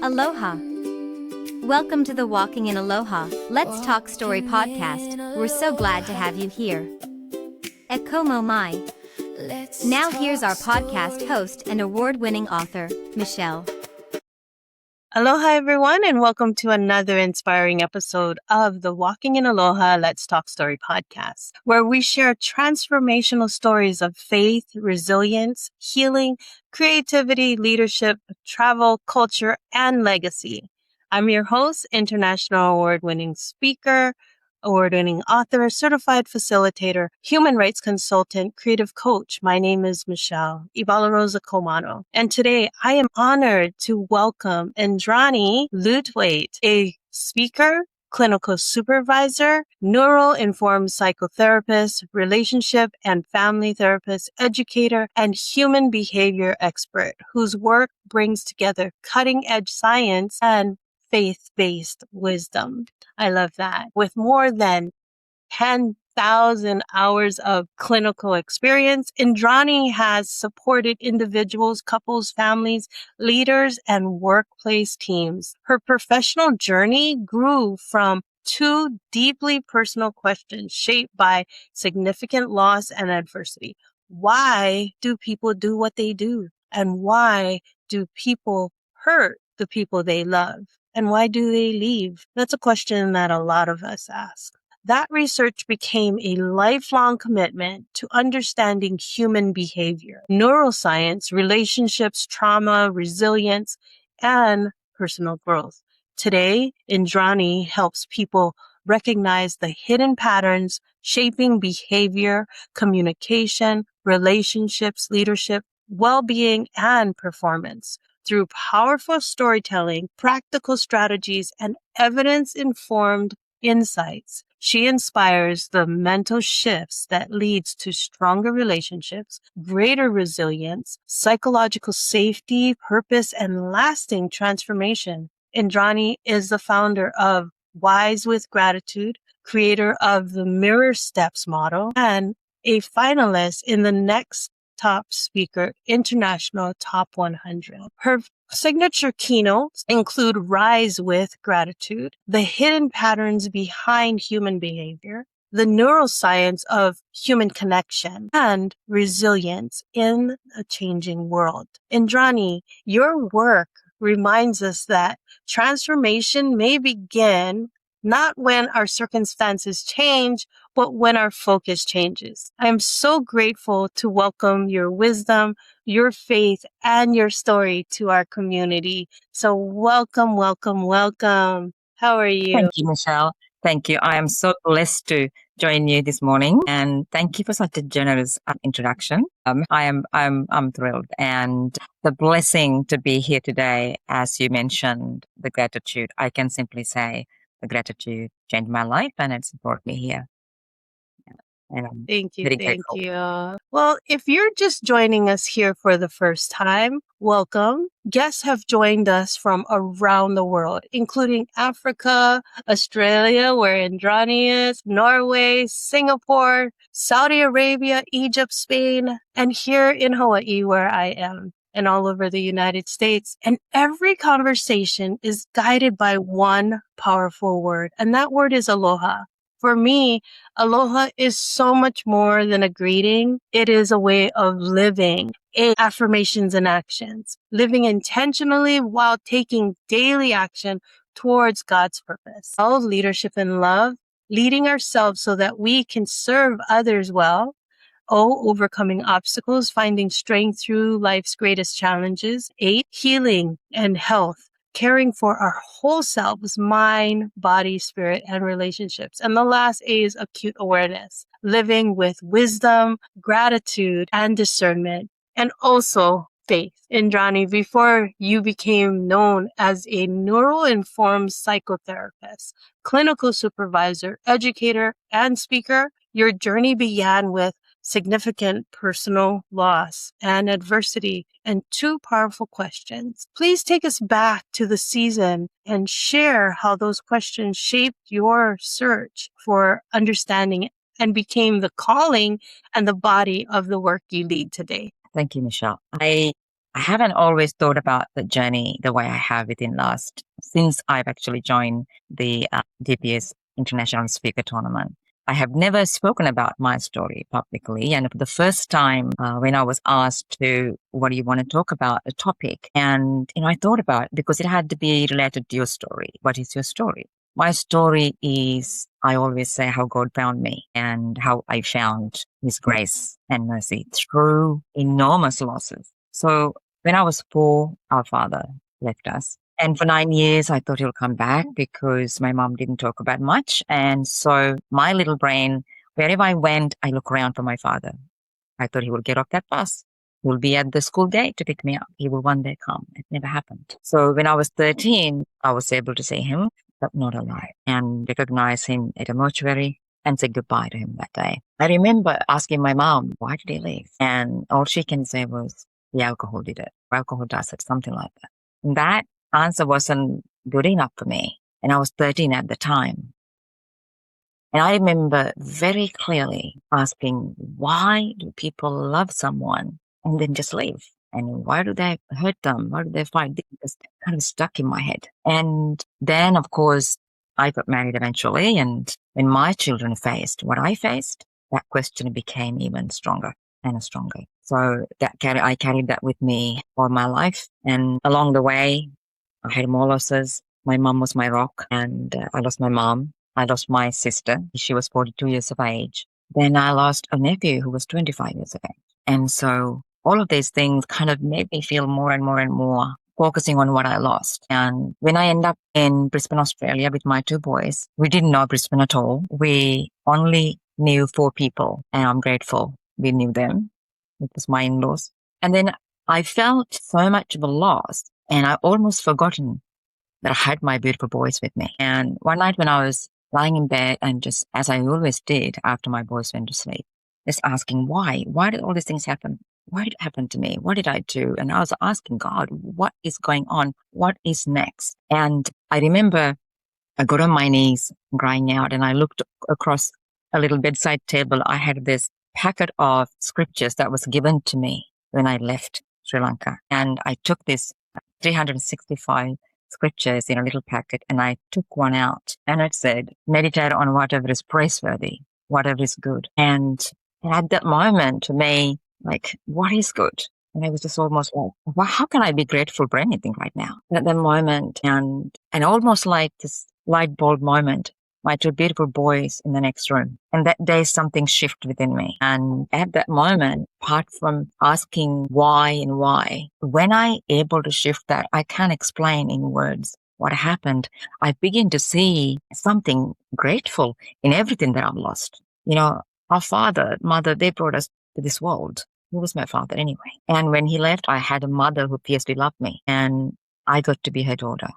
Aloha. Welcome to the Walking in Aloha, Let's Talk Story podcast. We're so glad to have you here. Ekomo mai. Now here's our podcast host and award-winning author, Michelle. Aloha, everyone, and welcome to another inspiring episode of the Walking in Aloha, Let's Talk Story podcast, where we share transformational stories of faith, resilience, healing, creativity, leadership, travel, culture, and legacy. I'm your host, international award-winning speaker, award-winning author, certified facilitator, human rights consultant, creative coach. My name is Michelle, Ebalaroza Kawano. And today I am honored to welcome Indrani Lewthwaite, a speaker, clinical supervisor, neuro-informed psychotherapist, relationship and family therapist, educator, and human behavior expert whose work brings together cutting-edge science and faith-based wisdom. I love that. With more than 10,000 hours of clinical experience, Indrani has supported individuals, couples, families, leaders, and workplace teams. Her professional journey grew from two deeply personal questions shaped by significant loss and adversity. Why do people do what they do? And why do people hurt the people they love? And why do they leave? That's a question that a lot of us ask. That research became a lifelong commitment to understanding human behavior, neuroscience, relationships, trauma, resilience, and personal growth. Today, Indrani helps people recognize the hidden patterns shaping behavior, communication, relationships, leadership, well-being, and performance. Through powerful storytelling, practical strategies, and evidence-informed insights, she inspires the mental shifts that leads to stronger relationships, greater resilience, psychological safety, purpose, and lasting transformation. Indrani is the founder of Wise with Gratitude, creator of the Mirror Steps model, and a finalist in the Next Top Speaker International Top 100. Her signature keynotes include Rise with Gratitude, the hidden patterns behind human behavior, the neuroscience of human connection, and resilience in a changing world. Indrani, your work reminds us that transformation may begin not when our circumstances change, but when our focus changes. I am so grateful to welcome your wisdom, your faith, and your story to our community. So welcome, welcome, welcome. How are you? Thank you, Michelle. Thank you. I am so blessed to join you this morning, and thank you for such a generous introduction. I'm thrilled, and the blessing to be here today, as you mentioned, the gratitude. I can simply say the gratitude changed my life, and it's brought me here. And I'm Thank you. very Thank grateful. you. Well, if you're just joining us here for the first time, welcome. Guests have joined us from around the world, including Africa, Australia, where Indrani is, Norway, Singapore, Saudi Arabia, Egypt, Spain, and here in Hawaii, where I am, and all over the United States. And every conversation is guided by one powerful word, and that word is aloha. For me, aloha is so much more than a greeting. It is a way of living, affirmations and actions, living intentionally while taking daily action towards God's purpose. All leadership and love, leading ourselves so that we can serve others well. Overcoming obstacles, finding strength through life's greatest challenges. 8, healing and health. Caring for our whole selves, mind, body, spirit, and relationships. And the last A is acute awareness, living with wisdom, gratitude, and discernment, and also faith. Indrani, before you became known as a neuro-informed psychotherapist, clinical supervisor, educator, and speaker, your journey began with significant personal loss and adversity, and two powerful questions. Please take us back to the season and share how those questions shaped your search for understanding and became the calling and the body of the work you lead today. Thank you, Michelle. I I haven't always thought about the journey the way I have since I've actually joined the DPS International Speaker Tournament. I have never spoken about my story publicly. And for the first time, when I was asked what do you want to talk about, a topic? And, I thought about it because it had to be related to your story. What is your story? My story is, I always say, how God found me and how I found His grace and mercy through enormous losses. So when I was 4, our father left us. And for 9 years, I thought he'll come back because my mom didn't talk about much. And so my little brain, wherever I went, I look around for my father. I thought he will get off that bus. He'll be at the school gate to pick me up. He will one day come. It never happened. So when I was 13, I was able to see him, but not alive, and recognize him at a mortuary and say goodbye to him that day. I remember asking my mom, why did he leave? And all she can say was, the alcohol did it. Alcohol does it, something like that. And that answer wasn't good enough for me. And I was 13 at the time. And I remember very clearly asking, why do people love someone and then just leave? And why do they hurt them? Why do they fight? It was kind of stuck in my head. And then, of course, I got married eventually. And when my children faced what I faced, that question became even stronger and stronger. So I carried that with me all my life. And along the way, I had more losses. My mom was my rock, and I lost my mom. I lost my sister. She was 42 years of age. Then I lost a nephew who was 25 years of age. And so all of these things kind of made me feel more and more and more focusing on what I lost. And when I ended up in Brisbane, Australia with my 2 boys, we didn't know Brisbane at all. We only knew 4 people, and I'm grateful we knew them. It was my in-laws. And then I felt so much of a loss, and I almost forgotten that I had my beautiful boys with me. And one night when I was lying in bed and just, as I always did after my boys went to sleep, just asking why did all these things happen? Why did it happen to me? What did I do? And I was asking God, what is going on? What is next? And I remember I got on my knees crying out, and I looked across a little bedside table. I had this packet of scriptures that was given to me when I left Sri Lanka. And I took this 365 scriptures in a little packet, and I took one out, and it said, meditate on whatever is praiseworthy, whatever is good. And at that moment, to me, like, what is good? And I was just almost like, well, how can I be grateful for anything right now? At that moment, and almost like this light bulb moment, my 2 beautiful boys in the next room. And that day, something shifted within me. And at that moment, apart from asking why, when I able to shift that, I can't explain in words what happened. I begin to see something grateful in everything that I've lost. Our father, mother, they brought us to this world. He was my father anyway. And when he left, I had a mother who fiercely loved me, and I got to be her daughter.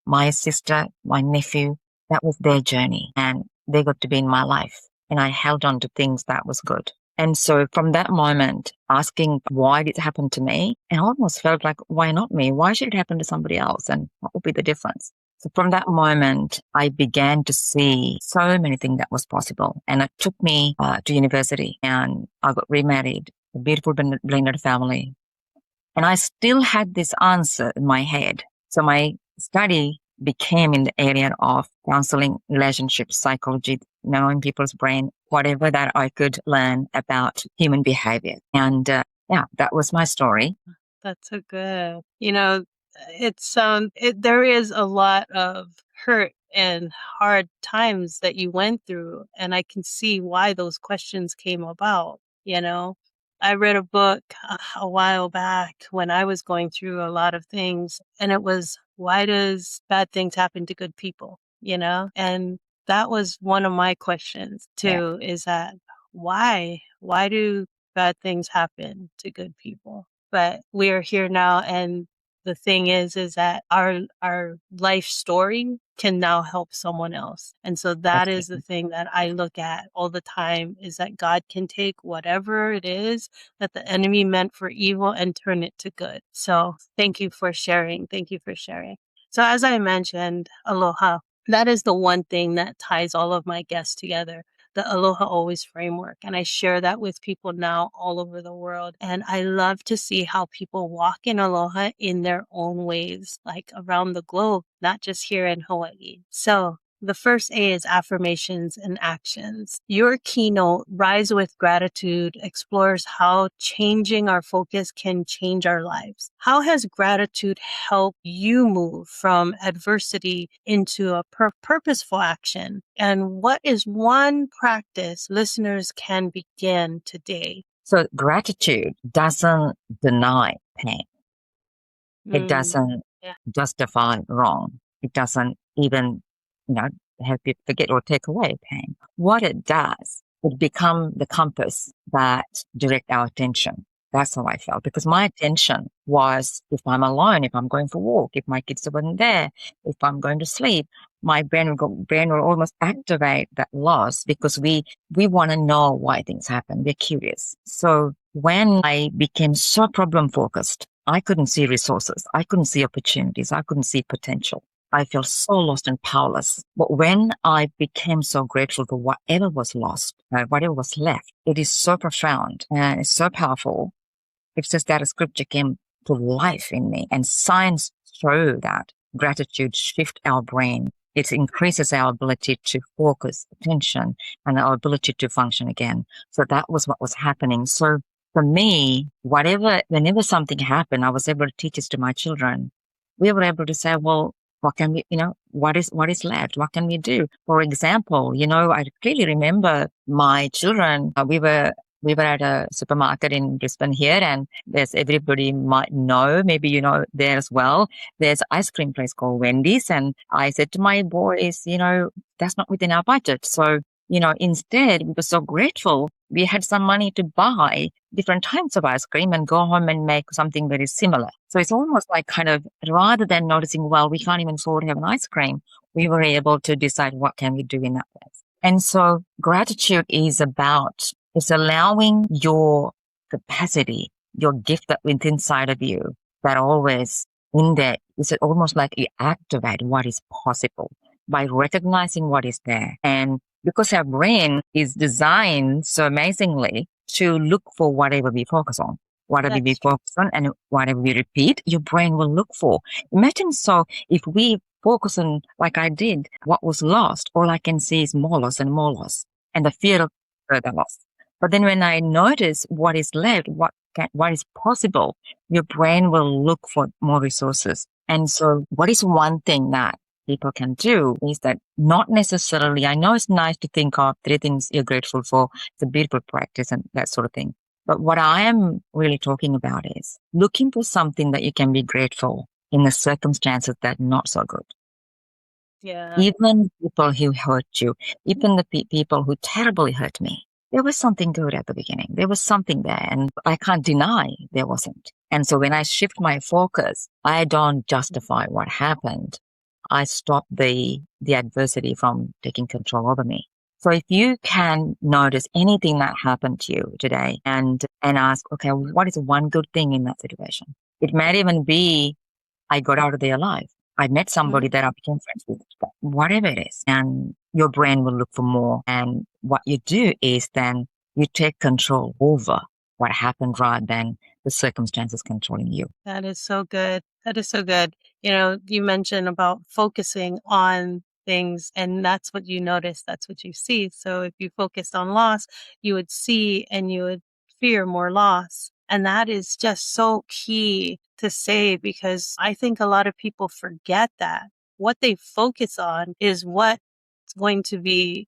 My sister, my nephew, that was their journey, and they got to be in my life, and I held on to things that was good. And so from that moment, asking why did it happen to me, I almost felt like, why not me? Why should it happen to somebody else? And what would be the difference? So from that moment, I began to see so many things that was possible. And it took me to university, and I got remarried, a beautiful blended family. And I still had this answer in my head. So my study became in the area of counseling, relationships, psychology, knowing people's brain, whatever that I could learn about human behavior. And that was my story. That's so good. There is a lot of hurt and hard times that you went through, and I can see why those questions came about. I read a book a while back when I was going through a lot of things, and it was, why does bad things happen to good people? And that was one of my questions too, is that why do bad things happen to good people? But we are here now, and the thing is that our life story can now help someone else. And so that is the thing that I look at all the time, is that God can take whatever it is that the enemy meant for evil and turn it to good. So thank you for sharing. Thank you for sharing. So as I mentioned, aloha, that is the one thing that ties all of my guests together. the Aloha Always framework. And I share that with people now all over the world. And I love to see how people walk in aloha in their own ways, like around the globe, not just here in Hawaii. So the first A is affirmations and actions. Your keynote, Rise with Gratitude, explores how changing our focus can change our lives. How has gratitude helped you move from adversity into a purposeful action? And what is one practice listeners can begin today? So gratitude doesn't deny pain. It Mm, doesn't yeah. justify wrong. It doesn't even, help you forget or take away pain. What it does, it become the compass that direct our attention. That's how I felt, because my attention was if I'm alone, if I'm going for a walk, if my kids weren't there, if I'm going to sleep, my brain will almost activate that loss, because we want to know why things happen. We're curious. So when I became so problem focused, I couldn't see resources. I couldn't see opportunities. I couldn't see potential. I felt so lost and powerless. But when I became so grateful for whatever was lost, whatever was left, it is so profound and it's so powerful. It's just that a scripture came to life in me, and science show that gratitude shifts our brain. It increases our ability to focus attention and our ability to function again. So that was what was happening. So for me, whenever something happened, I was able to teach this to my children. We were able to say, well, what can we, what is left? What can we do? For example, I clearly remember my children, we were at a supermarket in Brisbane here, and there's, everybody might know, maybe you know there as well, there's an ice cream place called Wendy's. And I said to my boys, that's not within our budget. So, instead, we were so grateful we had some money to buy different types of ice cream and go home and make something very similar. So it's almost like kind of, rather than noticing, well, we can't even afford to have an ice cream, we were able to decide what can we do in that place. And so gratitude is about, it's allowing your capacity, your gift that within inside of you, that always in there, it's almost like you activate what is possible by recognizing what is there. And because our brain is designed so amazingly to look for whatever we focus on, whatever we focus on and whatever we repeat, your brain will look for. Imagine, so if we focus on, like I did, what was lost, all I can see is more loss and more loss and the fear of further loss. But then when I notice what is left, what is possible, your brain will look for more resources. And so what is one thing that people can do is that, not necessarily, I know it's nice to think of 3 things you're grateful for. It's a beautiful practice and that sort of thing. But what I am really talking about is looking for something that you can be grateful in the circumstances that are not so good. Yeah. Even people who hurt you, even the people who terribly hurt me, there was something good at the beginning. There was something there, and I can't deny there wasn't. And so when I shift my focus, I don't justify what happened. I stop the adversity from taking control over me. So if you can notice anything that happened to you today and ask, okay, what is one good thing in that situation? It might even be, I got out of there alive. I met somebody that I became friends with, whatever it is. And your brain will look for more. And what you do is then you take control over what happened rather than the circumstances controlling you. That is so good. That is so good. You mentioned about focusing on things, and that's what you notice. That's what you see. So if you focused on loss, you would see and you would fear more loss. And that is just so key to say, because I think a lot of people forget that what they focus on is what's going to be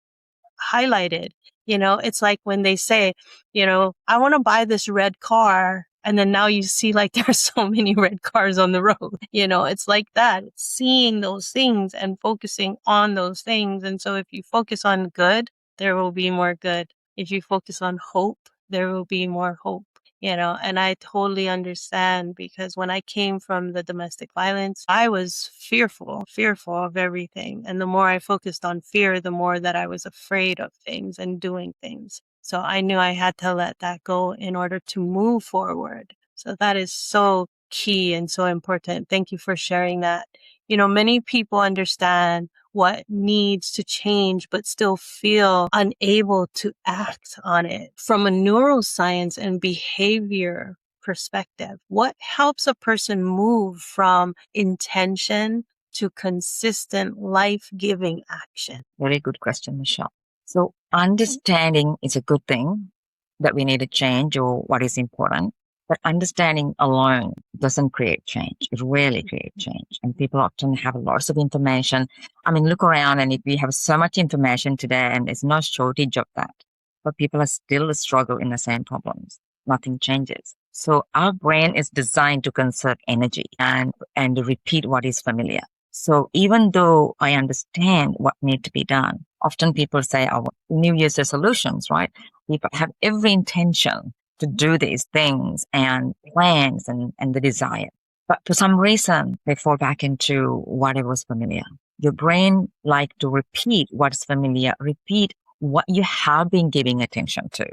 highlighted. It's like when they say, I want to buy this red car. And then now you see like there's so many red cars on the road. It's like that. It's seeing those things and focusing on those things. And so if you focus on good, there will be more good. If you focus on hope, there will be more hope. And I totally understand, because when I came from the domestic violence, I was fearful of everything. And the more I focused on fear, the more that I was afraid of things and doing things. So I knew I had to let that go in order to move forward. So that is so key and so important. Thank you for sharing that. Many people understand what needs to change, but still feel unable to act on it. From a neuroscience and behavior perspective, what helps a person move from intention to consistent life-giving action? Very good question, Michelle. So understanding is a good thing that we need to change or what is important. But understanding alone doesn't create change. It rarely creates change. And people often have lots of information. I mean, look around and if we have so much information today and there's no shortage of that, but people are still struggle in the same problems. Nothing changes. So our brain is designed to conserve energy and repeat what is familiar. So even though I understand what needs to be done, often people say, oh, New Year's resolutions, right? People have every intention to do these things and plans and the desire. But for some reason, they fall back into whatever was familiar. Your brain like to repeat what's familiar, repeat what you have been giving attention to.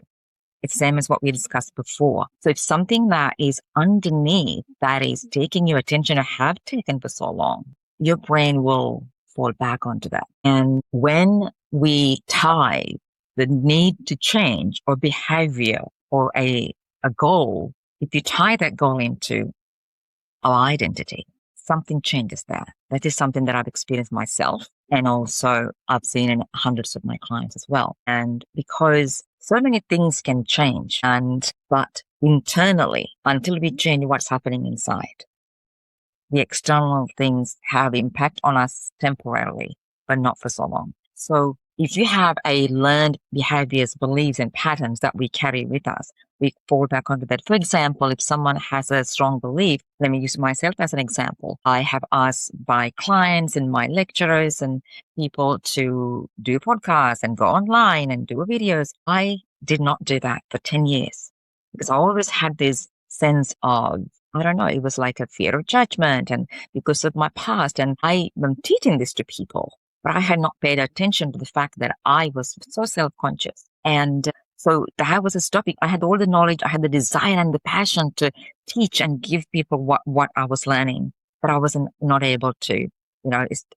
It's same as what we discussed before. So if something that is underneath that is taking your attention or have taken for so long, your brain will fall back onto that. And when we tie the need to change or behavior or a goal, if you tie that goal into our identity, something changes there. That is something that I've experienced myself. And also I've seen in hundreds of my clients as well. And because so many things can change but internally, until we change what's happening inside, the external things have impact on us temporarily, but not for so long. So if you have a learned behaviors, beliefs, and patterns that we carry with us, we fall back onto that. For example, if someone has a strong belief, let me use myself as an example. I have asked my clients and my lecturers and people to do podcasts and go online and do videos. I did not do that for 10 years because I always had this sense of, I don't know, it was like a fear of judgment and because of my past. And I am teaching this to people, but I had not paid attention to the fact that I was so self-conscious. And so that was a stopping. I had all the knowledge, I had the desire and the passion to teach and give people what I was learning, but I wasn't not able to.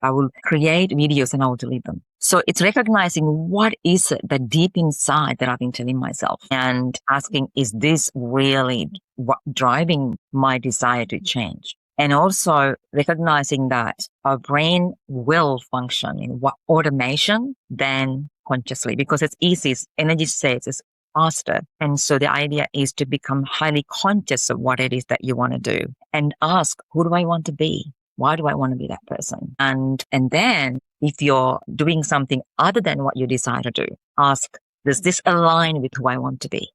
I will create videos and I will delete them. So it's recognizing what is it that deep inside that I've been telling myself and asking, is this really what driving my desire to change? And also recognizing that our brain will function in what automation than consciously, because it's easy. Energy saves is faster. And so the idea is to become highly conscious of what it is that you want to do and ask, who do I want to be? Why do I want to be that person? And then if you're doing something other than what you desire to do, ask, does this align with who I want to be?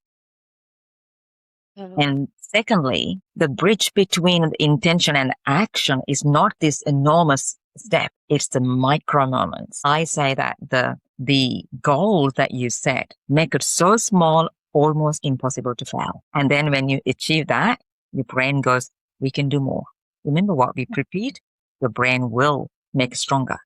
And secondly, the bridge between the intention and action is not this enormous step. It's the micro moments. I say that the goal that you set, make it so small, almost impossible to fail. And then when you achieve that, your brain goes, we can do more. Remember what we repeat, your brain will make stronger.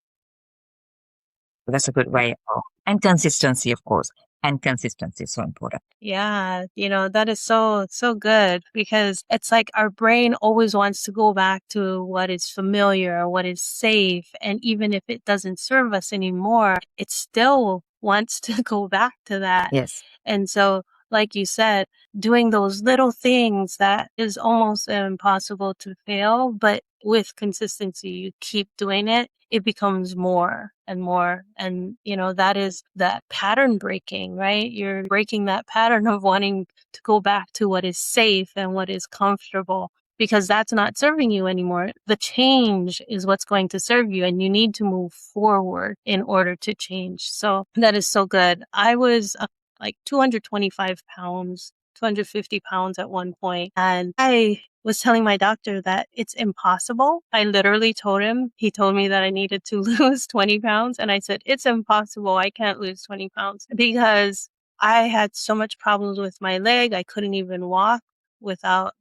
So that's a good way of, and consistency, of course. And consistency is so important. Yeah, that is so good because it's like our brain always wants to go back to what is familiar, what is safe. And even if it doesn't serve us anymore, it still wants to go back to that. Yes. And so, like you said, doing those little things that is almost impossible to fail, but with consistency, you keep doing it, it becomes more and more. And, that is that pattern breaking, right? You're breaking that pattern of wanting to go back to what is safe and what is comfortable because that's not serving you anymore. The change is what's going to serve you and you need to move forward in order to change. So that is so good. I was like 225 pounds, 250 pounds at one point. And I was telling my doctor that it's impossible. I literally told him, he told me that I needed to lose 20 pounds. And I said, it's impossible. I can't lose 20 pounds because I had so much problems with my leg. I couldn't even walk without,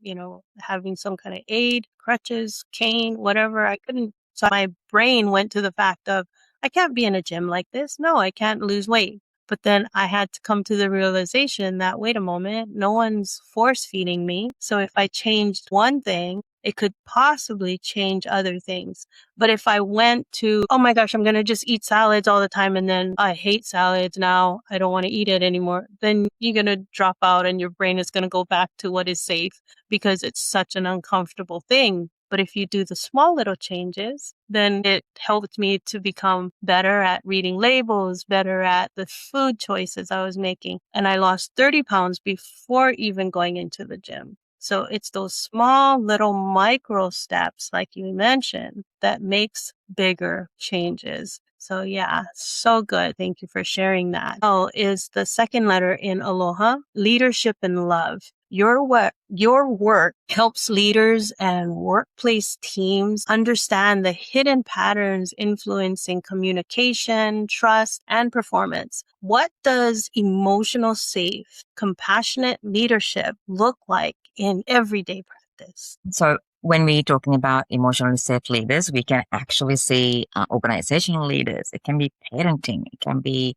having some kind of aid, crutches, cane, whatever. I couldn't. So my brain went to the fact of, I can't be in a gym like this. No, I can't lose weight. But then I had to come to the realization that, wait a moment, no one's force feeding me. So if I changed one thing, it could possibly change other things. But if I went to, oh my gosh, I'm going to just eat salads all the time and then I hate salads now, I don't want to eat it anymore, then you're going to drop out and your brain is going to go back to what is safe because it's such an uncomfortable thing. But if you do the small little changes, then it helped me to become better at reading labels, better at the food choices I was making. And I lost 30 pounds before even going into the gym. So it's those small little micro steps, like you mentioned, that makes bigger changes. So yeah, so good. Thank you for sharing that. Oh, is the second letter in Aloha, leadership and love. Your work helps leaders and workplace teams understand the hidden patterns influencing communication, trust, and performance. What does emotional safe, compassionate leadership look like in everyday practice? So when we're talking about emotionally safe leaders, we can actually see organizational leaders. It can be parenting. It can be,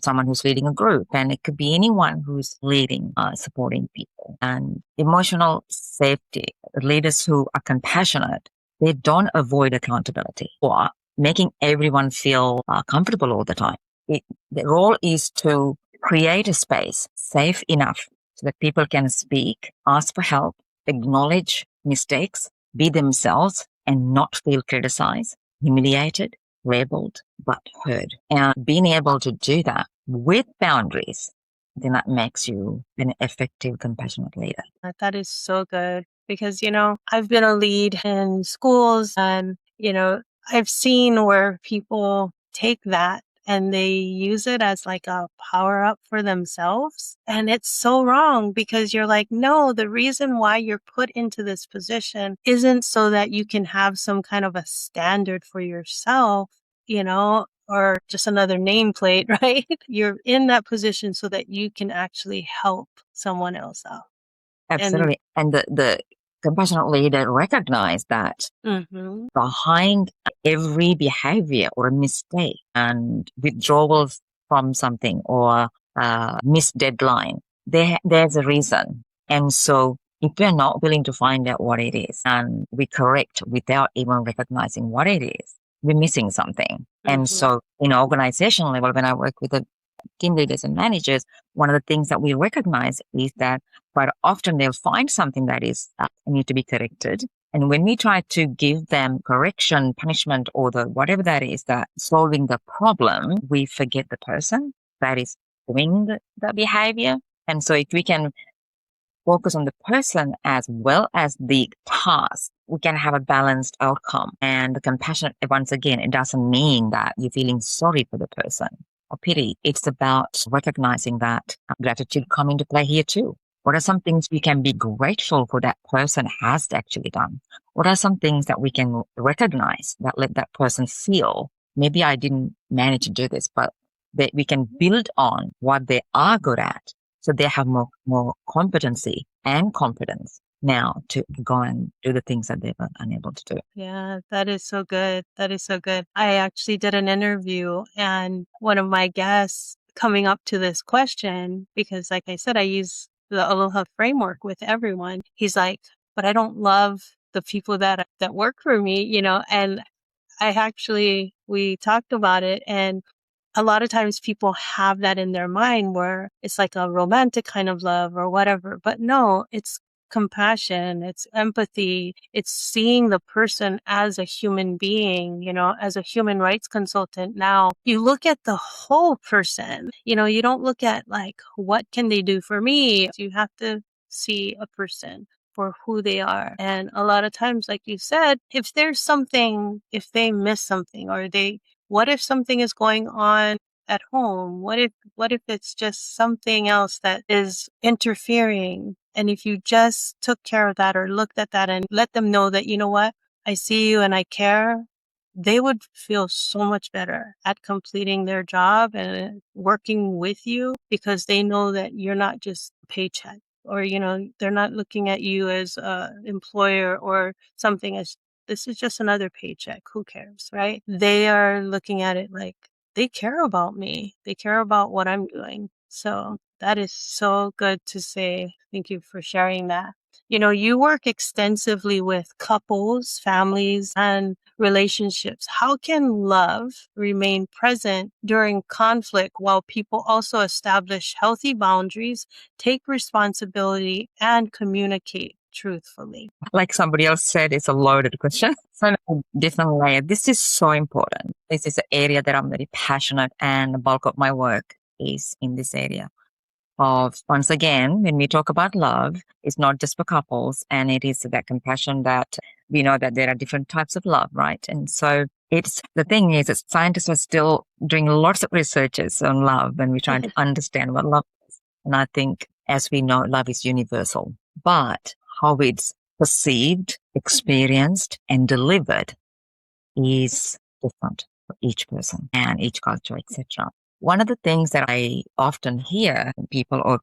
someone who's leading a group, and it could be anyone who's leading, supporting people. And emotional safety, leaders who are compassionate, they don't avoid accountability or making everyone feel comfortable all the time. The role is to create a space safe enough so that people can speak, ask for help, acknowledge mistakes, be themselves, and not feel criticized, humiliated, labeled, but heard. And being able to do that with boundaries, then that makes you an effective, compassionate leader. That is so good because, I've been a lead in schools and, I've seen where people take that and they use it as like a power up for themselves. And it's so wrong because you're like, no, the reason why you're put into this position isn't so that you can have some kind of a standard for yourself, or just another nameplate, right? You're in that position so that you can actually help someone else out. Absolutely. And the compassionate leader recognize that behind every behavior or mistake and withdrawals from something or missed deadline, there's a reason. And so if we're not willing to find out what it is and we correct without even recognizing what it is, we're missing something. And so in organizational level, when I work with the team leaders and managers, one of the things that we recognize is that quite often they'll find something that is need to be corrected. And when we try to give them correction, punishment, or the whatever that is, that solving the problem, we forget the person that is doing the behavior. And so if we can focus on the person as well as the task, we can have a balanced outcome. And the compassionate, once again, it doesn't mean that you're feeling sorry for the person or pity. It's about recognizing that gratitude come into play here too. What are some things we can be grateful for that person has actually done? What are some things that we can recognize that let that person feel, maybe I didn't manage to do this, but that we can build on what they are good at so they have more competency and confidence now to go and do the things that they were unable to do. Yeah, that is so good. That is so good. I actually did an interview and one of my guests coming up to this question, because like I said, I use the Aloha framework with everyone. He's like, but I don't love the people that work for me, and we talked about it, and a lot of times people have that in their mind where it's like a romantic kind of love or whatever, but no, it's compassion, it's empathy, it's seeing the person as a human being, as a human rights consultant. Now you look at the whole person, you don't look at like, what can they do for me? You have to see a person for who they are. And a lot of times, like you said, if they miss something what if something is going on at home? What if it's just something else that is interfering? And if you just took care of that or looked at that and let them know that, you know what, I see you and I care, they would feel so much better at completing their job and working with you because they know that you're not just a paycheck or, they're not looking at you as an employer or something as this is just another paycheck. Who cares, right? They are looking at it like they care about me. They care about what I'm doing. So that is so good to say. Thank you for sharing that. You work extensively with couples, families, and relationships. How can love remain present during conflict while people also establish healthy boundaries, take responsibility, and communicate truthfully? Like somebody else said, it's a loaded question. So different layer. This is so important. This is an area that I'm very passionate, and the bulk of my work is in this area. Once again, when we talk about love, it's not just for couples, and it is that compassion that we know that there are different types of love, right? And so the thing is that scientists are still doing lots of researches on love, and we're trying to understand what love is. And I think, as we know, love is universal, but how it's perceived, experienced, and delivered is different for each person and each culture, etc. One of the things that I often hear people,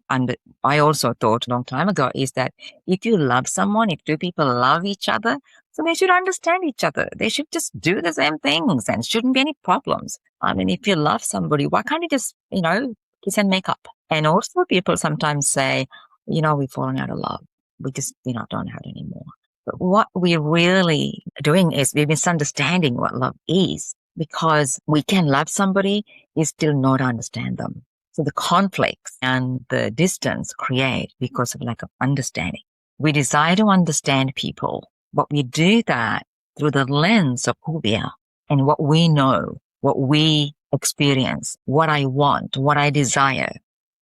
I also thought a long time ago, is that if you love someone, if two people love each other, so they should understand each other. They should just do the same things and shouldn't be any problems. I mean, if you love somebody, why can't you just, kiss and make up? And also people sometimes say, we've fallen out of love. We just, don't have it anymore. But what we're really doing is we're misunderstanding what love is, because we can love somebody and still not understand them. So the conflicts and the distance create because of lack of understanding. We desire to understand people, but we do that through the lens of who we are and what we know, what we experience, what I want, what I desire,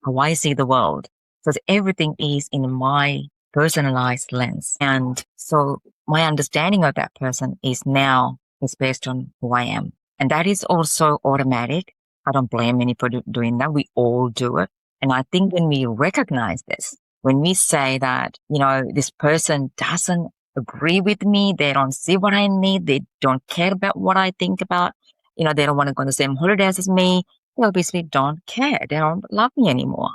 how I see the world. So everything is in my personalized lens. And so my understanding of that person is based on who I am. And that is also automatic. I don't blame anybody for doing that. We all do it. And I think when we recognize this, when we say that, this person doesn't agree with me, they don't see what I need, they don't care about what I think about, they don't want to go on the same holidays as me, they obviously don't care. They don't love me anymore,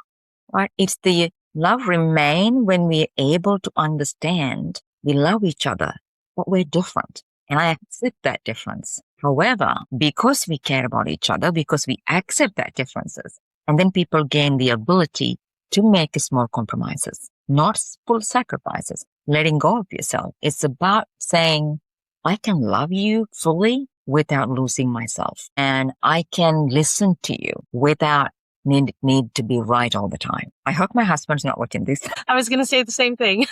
right? It's the love remain when we're able to understand we love each other, but we're different. And I accept that difference. However, because we care about each other, because we accept that differences, and then people gain the ability to make small compromises, not full sacrifices, letting go of yourself. It's about saying, I can love you fully without losing myself. And I can listen to you without need to be right all the time. I hope my husband's not watching this. I was going to say the same thing.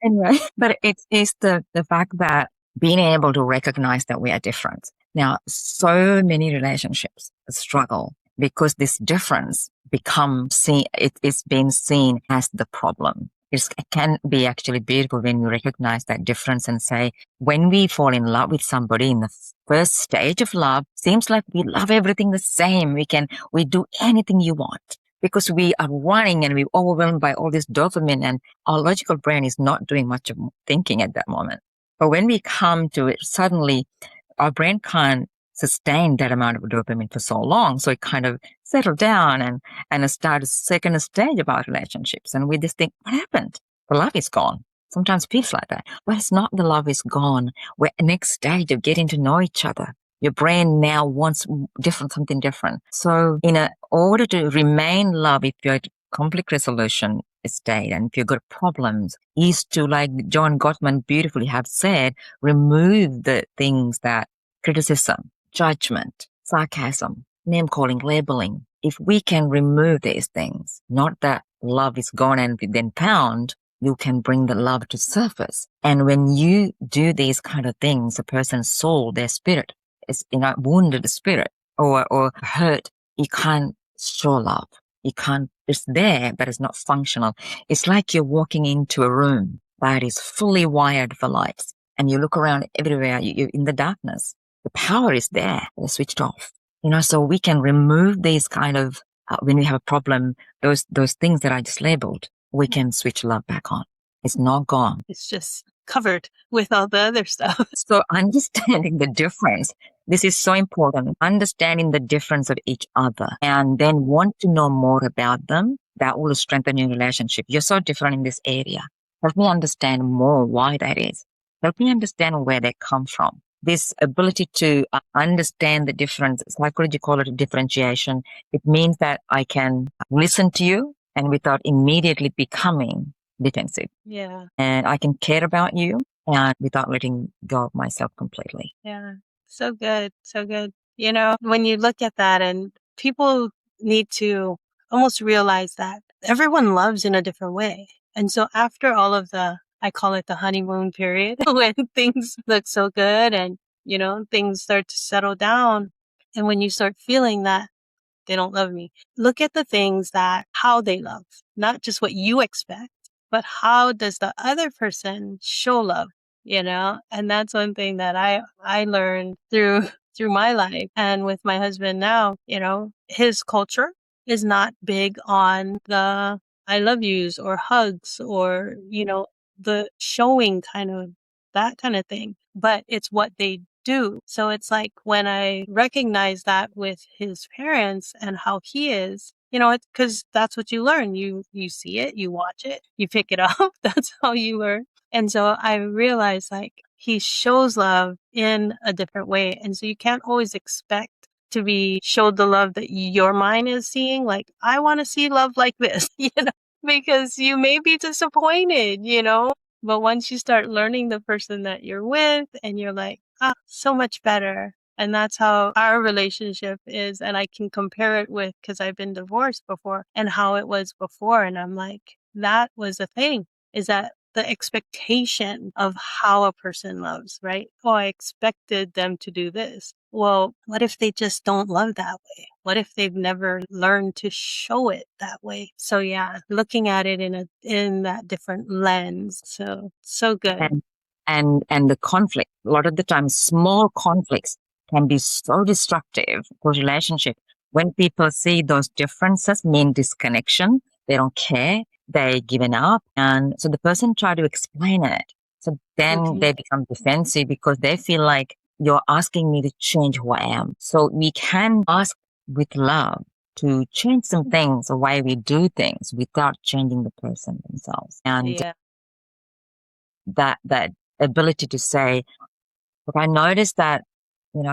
Anyway, but it is the fact that being able to recognize that we are different. Now, so many relationships struggle because this difference it's been seen as the problem. It can be actually beautiful when you recognize that difference and say, when we fall in love with somebody in the first stage of love, seems like we love everything the same. We do anything you want because we are running and we're overwhelmed by all this dopamine, and our logical brain is not doing much of thinking at that moment. But when we come to it, suddenly our brain can't sustain that amount of dopamine for so long. So it kind of settled down and start a second stage of our relationships. And we just think, what happened? The love is gone. Sometimes it feels like that. But it's not the love is gone. We're next stage of getting to know each other. Your brain now wants something different. So in order to remain love, if you're at conflict resolution state and if you've got problems, is to, like John Gottman beautifully have said, remove the things that criticism, judgment, sarcasm, name calling, labeling. If we can remove these things, not that love is gone and then found, you can bring the love to surface. And when you do these kind of things, a person's soul, their spirit is wounded spirit or hurt, you can't show love. It's there, but it's not functional. It's like you're walking into a room that is fully wired for lights and you look around everywhere, you're in the darkness. The power is there, it's switched off. So we can remove these kind of, when we have a problem, those things that I just labeled, we can switch love back on. It's not gone. It's just covered with all the other stuff. So understanding the difference, this is so important. Understanding the difference of each other and then want to know more about them, that will strengthen your relationship. You're so different in this area. Help me understand more why that is. Help me understand where they come from. This ability to understand the difference, psychology call it a differentiation. It means that I can listen to you and without immediately becoming defensive. Yeah. And I can care about you and without letting go of myself completely. Yeah. So good. So good. You know, when you look at that, and people need to almost realize that everyone loves in a different way. And so after all of I call it the honeymoon period, when things look so good and, things start to settle down. And when you start feeling that they don't love me, look at the things how they love, not just what you expect, but how does the other person show love, And that's one thing that I learned through my life and with my husband now, his culture is not big on the I love yous or hugs or, the showing that kind of thing, but it's what they do. So it's like when I recognize that with his parents and how he is, it's because that's what you learn. You see it, you watch it, you pick it up. That's how you learn. And so I realized he shows love in a different way. And so you can't always expect to be showed the love that your mind is seeing. Like, I want to see love like this, because you may be disappointed, but once you start learning the person that you're with and you're like, so much better. And that's how our relationship is. And I can compare it with, because I've been divorced before and how it was before. And I'm like, that was the thing, is that the expectation of how a person loves, right? Oh, I expected them to do this. Well, what if they just don't love that way? What if they've never learned to show it that way? So yeah, looking at it in that different lens. So good. And the conflict, a lot of the time, small conflicts can be so destructive for relationship. When people see those differences mean disconnection, they don't care, they given up. And so the person try to explain it. So then they become defensive because they feel like you're asking me to change who I am. So we can ask with love to change some things, the way we do things, without changing the person themselves. And that ability to say, look, I noticed that, you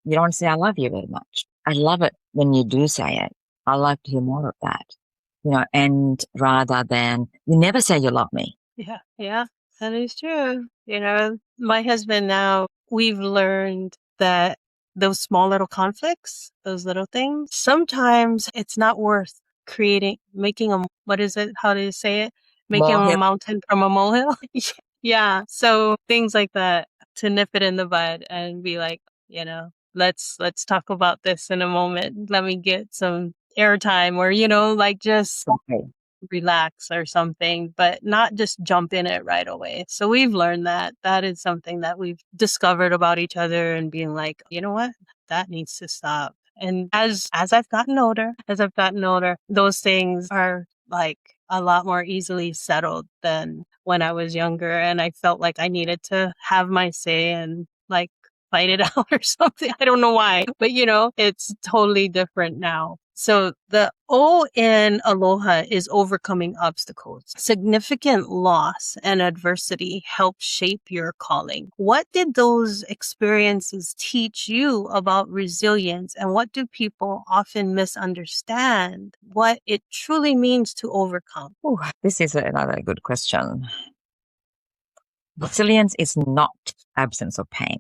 don't say I love you very much. I love it when you do say it. I like to hear more of that, and rather than you never say you love me. Yeah, that is true. My husband now, we've learned that those small little conflicts, those little things, sometimes it's not worth making what is it? How do you say it? Making a mountain from a molehill. Yeah. So things like that, to nip it in the bud and be like, let's talk about this in a moment. Let me get some airtime, or, just relax or something, but not just jump in it right away. So we've learned that is something that we've discovered about each other, and being like, you know what, that needs to stop. And as I've gotten older, those things are like a lot more easily settled than when I was younger, and I felt like I needed to have my say and like fight it out or something. I don't know why, but it's totally different now. So the O in ALOHA is overcoming obstacles. Significant loss and adversity help shape your calling. What did those experiences teach you about resilience, and what do people often misunderstand what it truly means to overcome? Ooh, this is another good question. Resilience is not absence of pain.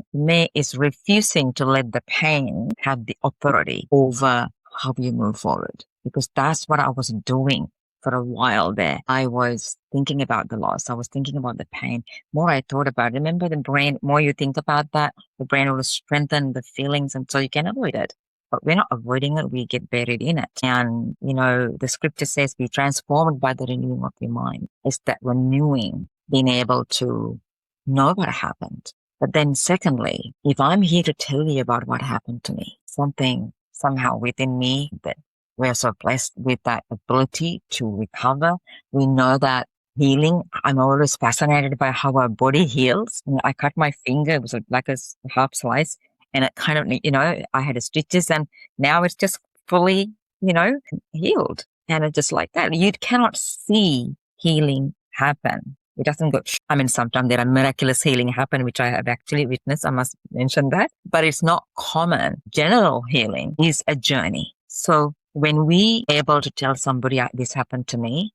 It's refusing to let the pain have the authority over how you move forward. Because that's what I was doing for a while there. I was thinking about the loss. I was thinking about the pain. More I thought about it. Remember, the brain, more you think about that, the brain will strengthen the feelings, and so you can avoid it. But we're not avoiding it, we get buried in it. And, the scripture says, be transformed by the renewing of your mind. It's that renewing, being able to know what happened. But then secondly, if I'm here to tell you about what happened to me, something somehow within me, that we're so blessed with that ability to recover. We know that healing, I'm always fascinated by how our body heals. I cut my finger, it was like a half slice, and it kind of, I had stitches, and now it's just fully, healed. And it's just like that. You cannot see healing happen. It doesn't go, sometimes there are miraculous healing happen, which I have actually witnessed. I must mention that, but it's not common. General healing is a journey. So when we are able to tell somebody this happened to me,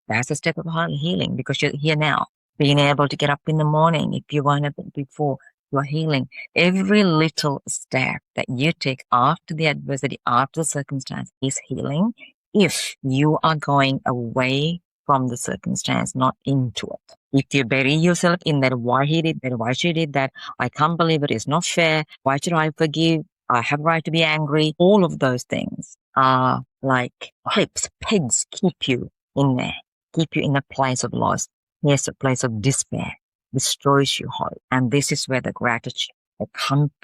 that's a step of healing because you're here now. Being able to get up in the morning, if you weren't able before, you're healing. Every little step that you take after the adversity, after the circumstance is healing if you are going away from the circumstance, not into it. If you bury yourself in that, why he did that, why she did that, I can't believe it, it's not fair, why should I forgive, I have a right to be angry, all of those things are like clips, pegs, keep you in there, keep you in a place of loss. Here's a place of despair, destroys your heart. And this is where the gratitude,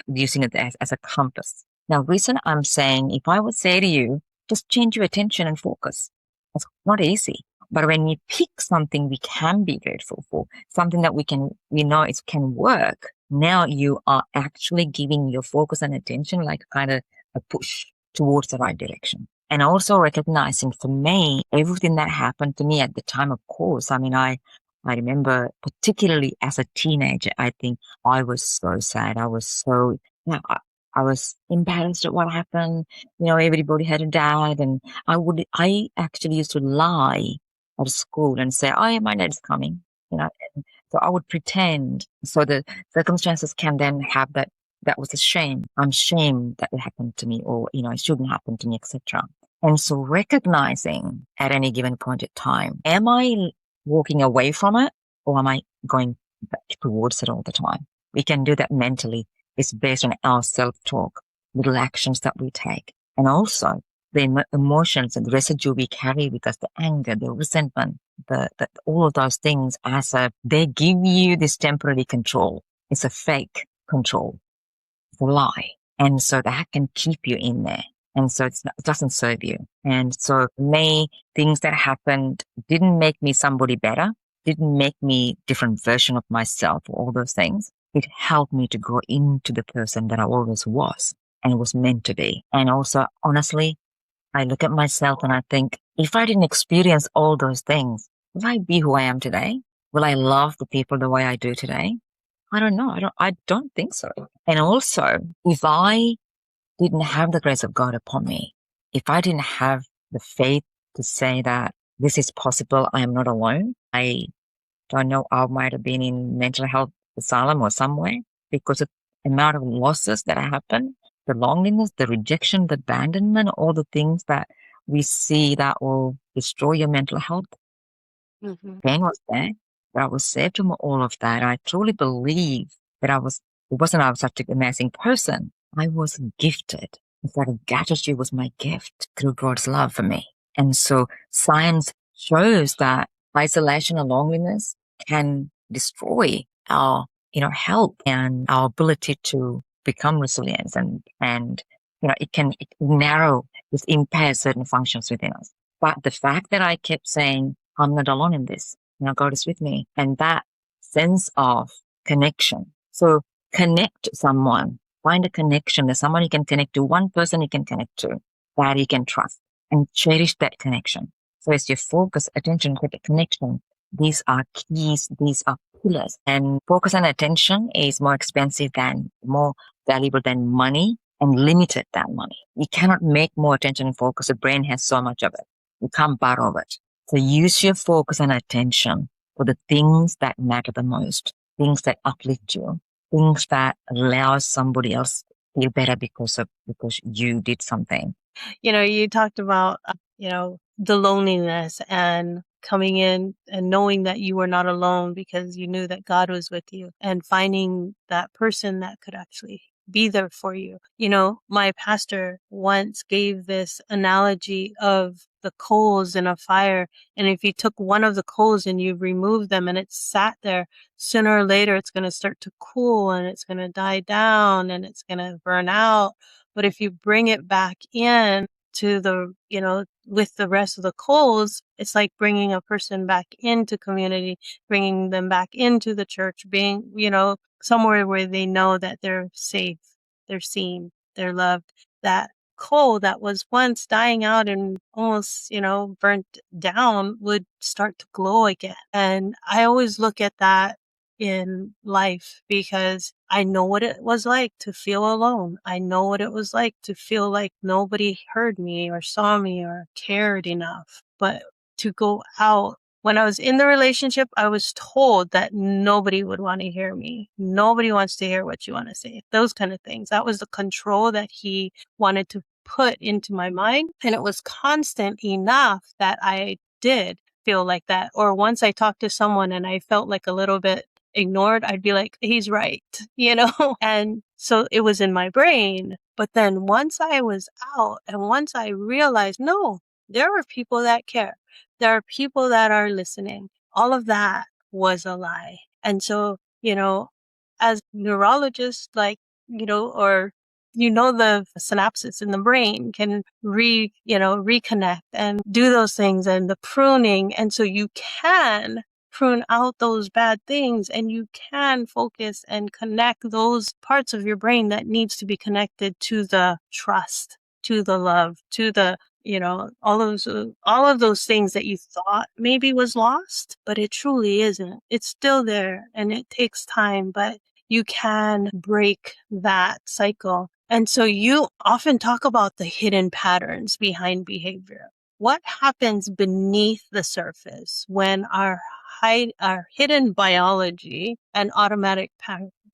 using it as a compass. Now, reason I'm saying, if I would say to you, just change your attention and focus. It's not easy. But when we pick something we can be grateful for, something that we know it can work, now you are actually giving your focus and attention like kind of a push towards the right direction. And also recognizing, for me, everything that happened to me at the time, of course, I mean, I remember particularly as a teenager, I think I was so sad. I was so, I was embarrassed at what happened. Everybody had a dad, and I actually used to lie at school and say, oh, yeah, my dad's coming, and so I would pretend. So the circumstances can then have that was a shame. I'm ashamed that it happened to me, or, it shouldn't happen to me, etc. And so recognizing at any given point in time, am I walking away from it, or am I going back towards it all the time? We can do that mentally. It's based on our self-talk, little actions that we take. And also the emotions and the residue we carry with us, the anger, the resentment, all of those things, they give you this temporary control. It's a fake control. It's a lie. And so that can keep you in there. And so it doesn't serve you. And so for me, things that happened didn't make me somebody better, didn't make me different version of myself, all those things. It helped me to grow into the person that I always was and was meant to be. And also, honestly, I look at myself and I think, if I didn't experience all those things, will I be who I am today? Will I love the people the way I do today? I don't know. I don't think so. And also, if I didn't have the grace of God upon me, if I didn't have the faith to say that this is possible, I am not alone, I don't know, I might have been in mental health asylum or somewhere, because of the amount of losses that happen, the loneliness, the rejection, the abandonment, all the things that we see that will destroy your mental health. Pain was there, but I was saved from all of that. I truly believe that I was such an amazing person. I was gifted. In fact, gratitude was my gift through God's love for me. And so science shows that isolation and loneliness can destroy our, health and our ability to become resilient, and it impairs certain functions within us. But the fact that I kept saying, I'm not alone in this, God is with me, and that sense of connection. So connect someone, find a connection. There's someone you can connect to, one person you can connect to that you can trust, and cherish that connection. So as you focus attention with the connection, these are keys, these are pillars. And focus and attention is more valuable than money, and limited than money. You cannot make more attention and focus. The brain has so much of it. You can't borrow it. So use your focus and attention for the things that matter the most, things that uplift you, things that allow somebody else to feel better because you did something. You talked about, the loneliness and coming in and knowing that you were not alone because you knew that God was with you, and finding that person that could actually be there for you. My pastor once gave this analogy of the coals in a fire. And if you took one of the coals and you remove them and it's sat there, sooner or later it's going to start to cool and it's going to die down and it's going to burn out. But if you bring it back in to the, with the rest of the coals, it's like bringing a person back into community, bringing them back into the church, being, somewhere where they know that they're safe, they're seen, they're loved. That coal that was once dying out and almost, burnt down would start to glow again. And I always look at that in life, because I know what it was like to feel alone. I know what it was like to feel like nobody heard me or saw me or cared enough. But to go out, when I was in the relationship, I was told that nobody would want to hear me. Nobody wants to hear what you want to say. Those kind of things. That was the control that he wanted to put into my mind. And it was constant enough that I did feel like that. Or once I talked to someone and I felt like a little bit ignored, I'd be like, he's right, And so it was in my brain. But then once I was out and once I realized, no, there are people that care. There are people that are listening. All of that was a lie. And so, as neurologists, or the synapses in the brain can reconnect and do those things and the pruning. And so you can prune out those bad things and you can focus and connect those parts of your brain that needs to be connected to the trust, to the love, to the, all of those things that you thought maybe was lost, but it truly isn't. It's still there and it takes time, but you can break that cycle. And so you often talk about the hidden patterns behind behavior. What happens beneath the surface when our hidden biology and automatic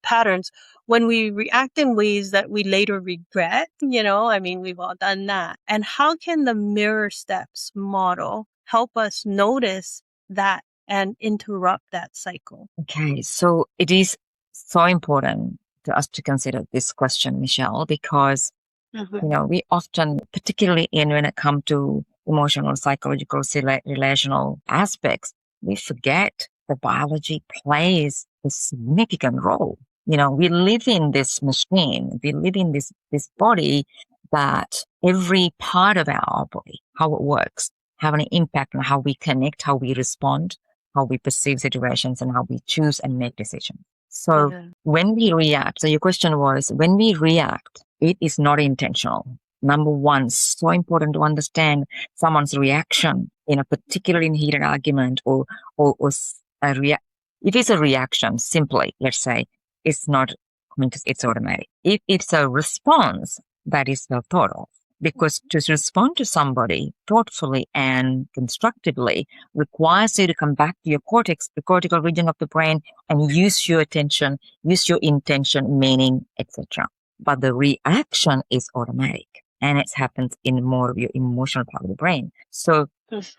patterns, when we react in ways that we later regret? We've all done that. And how can the mirror steps model help us notice that and interrupt that cycle? Okay, so it is so important to us to consider this question, Michelle, because we often, particularly when it comes to emotional, psychological, relational aspects, we forget the biology plays a significant role. We live in this machine, we live in this body that every part of our body, how it works, have an impact on how we connect, how we respond, how we perceive situations, and how we choose and make decisions. So when we react, so your question was, when we react, it is not intentional. Number one, so important to understand someone's reaction in a particularly heated argument or if it's a reaction, simply, let's say, it's not, it's automatic. If it's a response, that is well thought of. Because to respond to somebody thoughtfully and constructively requires you to come back to your cortex, the cortical region of the brain, and use your attention, use your intention, meaning, etc. But the reaction is automatic, and it happens in more of your emotional part of the brain. So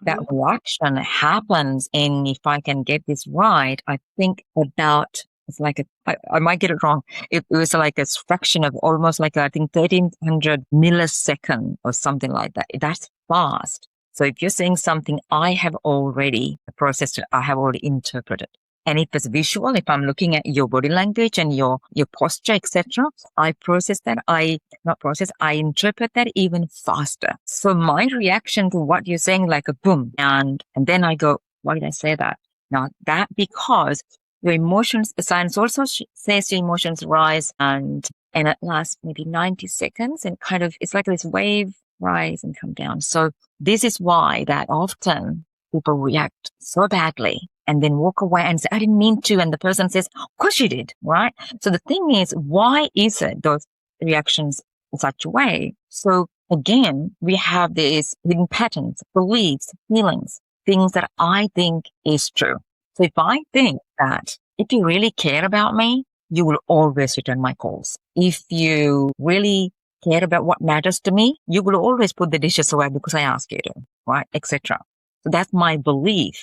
that reaction happens, and if I can get this right, I think about, it's like I might get it wrong. It was like a fraction of almost like, I think, 1300 millisecond or something like that. That's fast. So if you're saying something, I have already processed it. I have already interpreted. And if it's visual, if I'm looking at your body language and your posture, etc., I process that. I interpret that even faster. So my reaction to what you're saying, like a boom, and then I go, why did I say that? Now that because your emotions, the science also says your emotions rise and it lasts maybe 90 seconds and kind of, it's like this wave rise and come down. So this is why that often people react so badly and then walk away and say, I didn't mean to. And the person says, of course you did, right? So the thing is, why is it those reactions in such a way? So again, we have these hidden patterns, beliefs, feelings, things that I think is true. So if I think that if you really care about me, you will always return my calls. If you really care about what matters to me, you will always put the dishes away because I ask you to, right? Etc. So that's my belief.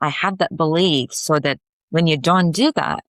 I have that belief so that when you don't do that,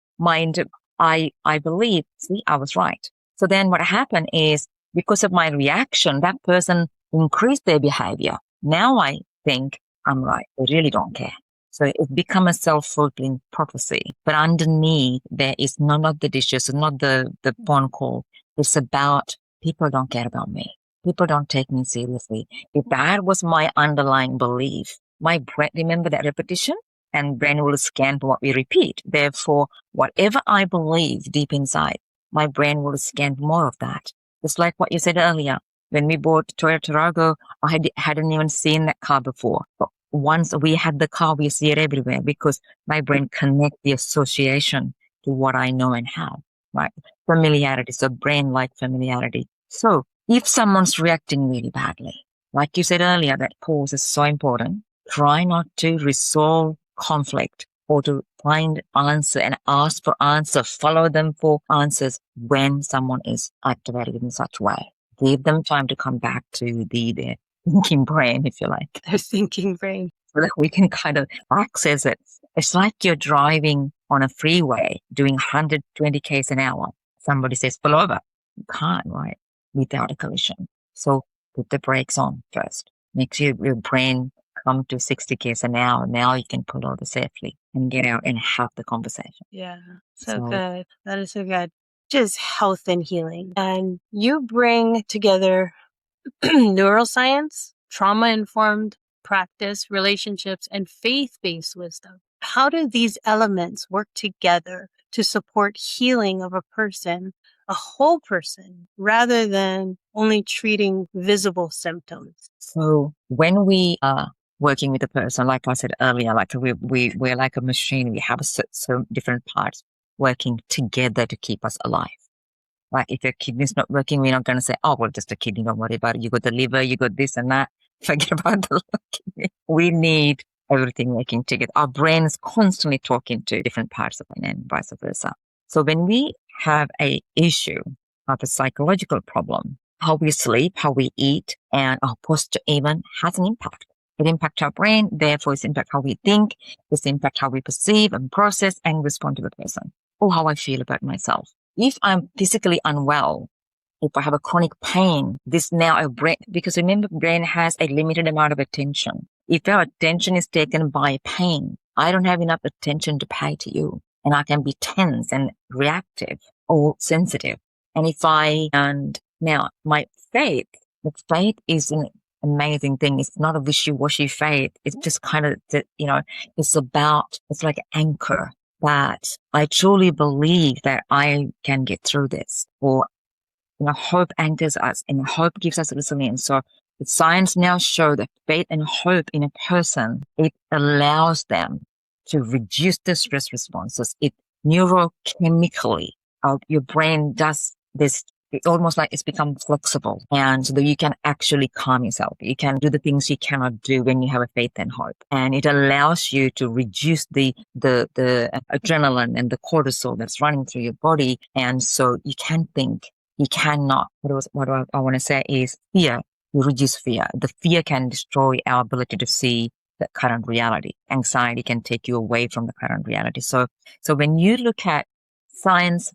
I believe, see, I was right. So then what happened is, because of my reaction, that person increased their behavior. Now I think I'm right. They really don't care. So it becomes a self-fulfilling prophecy. But underneath, there is none of the dishes, not the phone call. It's about people don't care about me. People don't take me seriously. If that was my underlying belief, my brain, remember that repetition? And brain will scan for what we repeat. Therefore, whatever I believe deep inside, my brain will scan more of that. Just like what you said earlier. When we bought Toyota Tarago, I hadn't even seen that car before. But once we had the car, we see it everywhere because my brain connects the association to what I know and have. right? Familiarity, so brain-like familiarity. So if someone's reacting really badly, like you said earlier, that pause is so important. Try not to resolve conflict or to find answer and ask for answer, follow them for answers when someone is activated in such a way. Give them time to come back to their thinking brain, if you like. Their thinking brain. So that we can kind of access it. It's like you're driving on a freeway doing 120 k's an hour. Somebody says, pull over. You can't, right? Without a collision. So put the brakes on first. Make sure your brain come to 60 k's an hour. Now you can pull over safely and get out and have the conversation. Yeah, so good. That is so good. Just health and healing. And you bring together neuroscience, trauma-informed practice, relationships, and faith-based wisdom. How do these elements work together to support healing of a person, a whole person, rather than only treating visible symptoms? So when we are working with a person, like I said earlier, like we're like a machine. We have so different parts working together to keep us alive. Like if your kidney's not working, we're not going to say, oh, well, just a kidney, don't worry about it. You got the liver, you got this and that. Forget about the kidney. We need everything working together. Our brain is constantly talking to different parts of it and vice versa. So when we have a issue of a psychological problem, how we sleep, how we eat, and our posture even has an impact. It impacts our brain, therefore it impacts how we think, it impacts how we perceive and process and respond to the person, or how I feel about myself. If I'm physically unwell, if I have a chronic pain, this now our brain, because remember, brain has a limited amount of attention. If our attention is taken by pain, I don't have enough attention to pay to you, and I can be tense and reactive or sensitive. And now my faith, the faith is an amazing thing. It's not a wishy-washy faith. It's just kind of, it's like an anchor that I truly believe that I can get through this. Or, hope anchors us and hope gives us resilience. So the science now show that faith and hope in a person, it allows them to reduce the stress responses. It neurochemically, your brain does this. It's almost like it's become flexible, and so that you can actually calm yourself. You can do the things you cannot do when you have a faith and hope. And it allows you to reduce the adrenaline and the cortisol that's running through your body. And so you can think, you cannot, what I want to say is fear. You reduce fear. The fear can destroy our ability to see the current reality. Anxiety can take you away from the current reality. So when you look at science,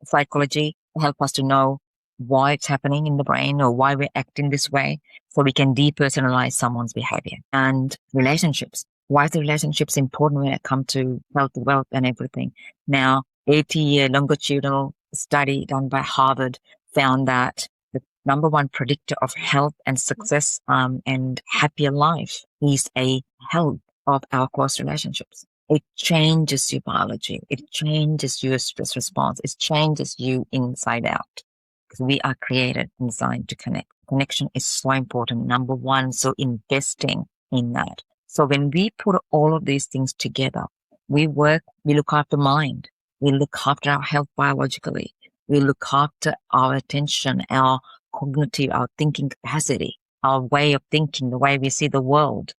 psychology, help us to know why it's happening in the brain or why we're acting this way, so we can depersonalize someone's behavior. And relationships. Why is the relationships important when it comes to health, wealth, and everything? Now, 80-year longitudinal study done by Harvard found that the number one predictor of health and success and happier life is a health of our close relationships. It changes your biology. It changes your stress response. It changes you inside out. Because we are created and designed to connect. Connection is so important. Number one, so investing in that. So when we put all of these things together, we look after mind. We look after our health biologically. We look after our attention, our cognitive, our thinking capacity, our way of thinking, the way we see the world,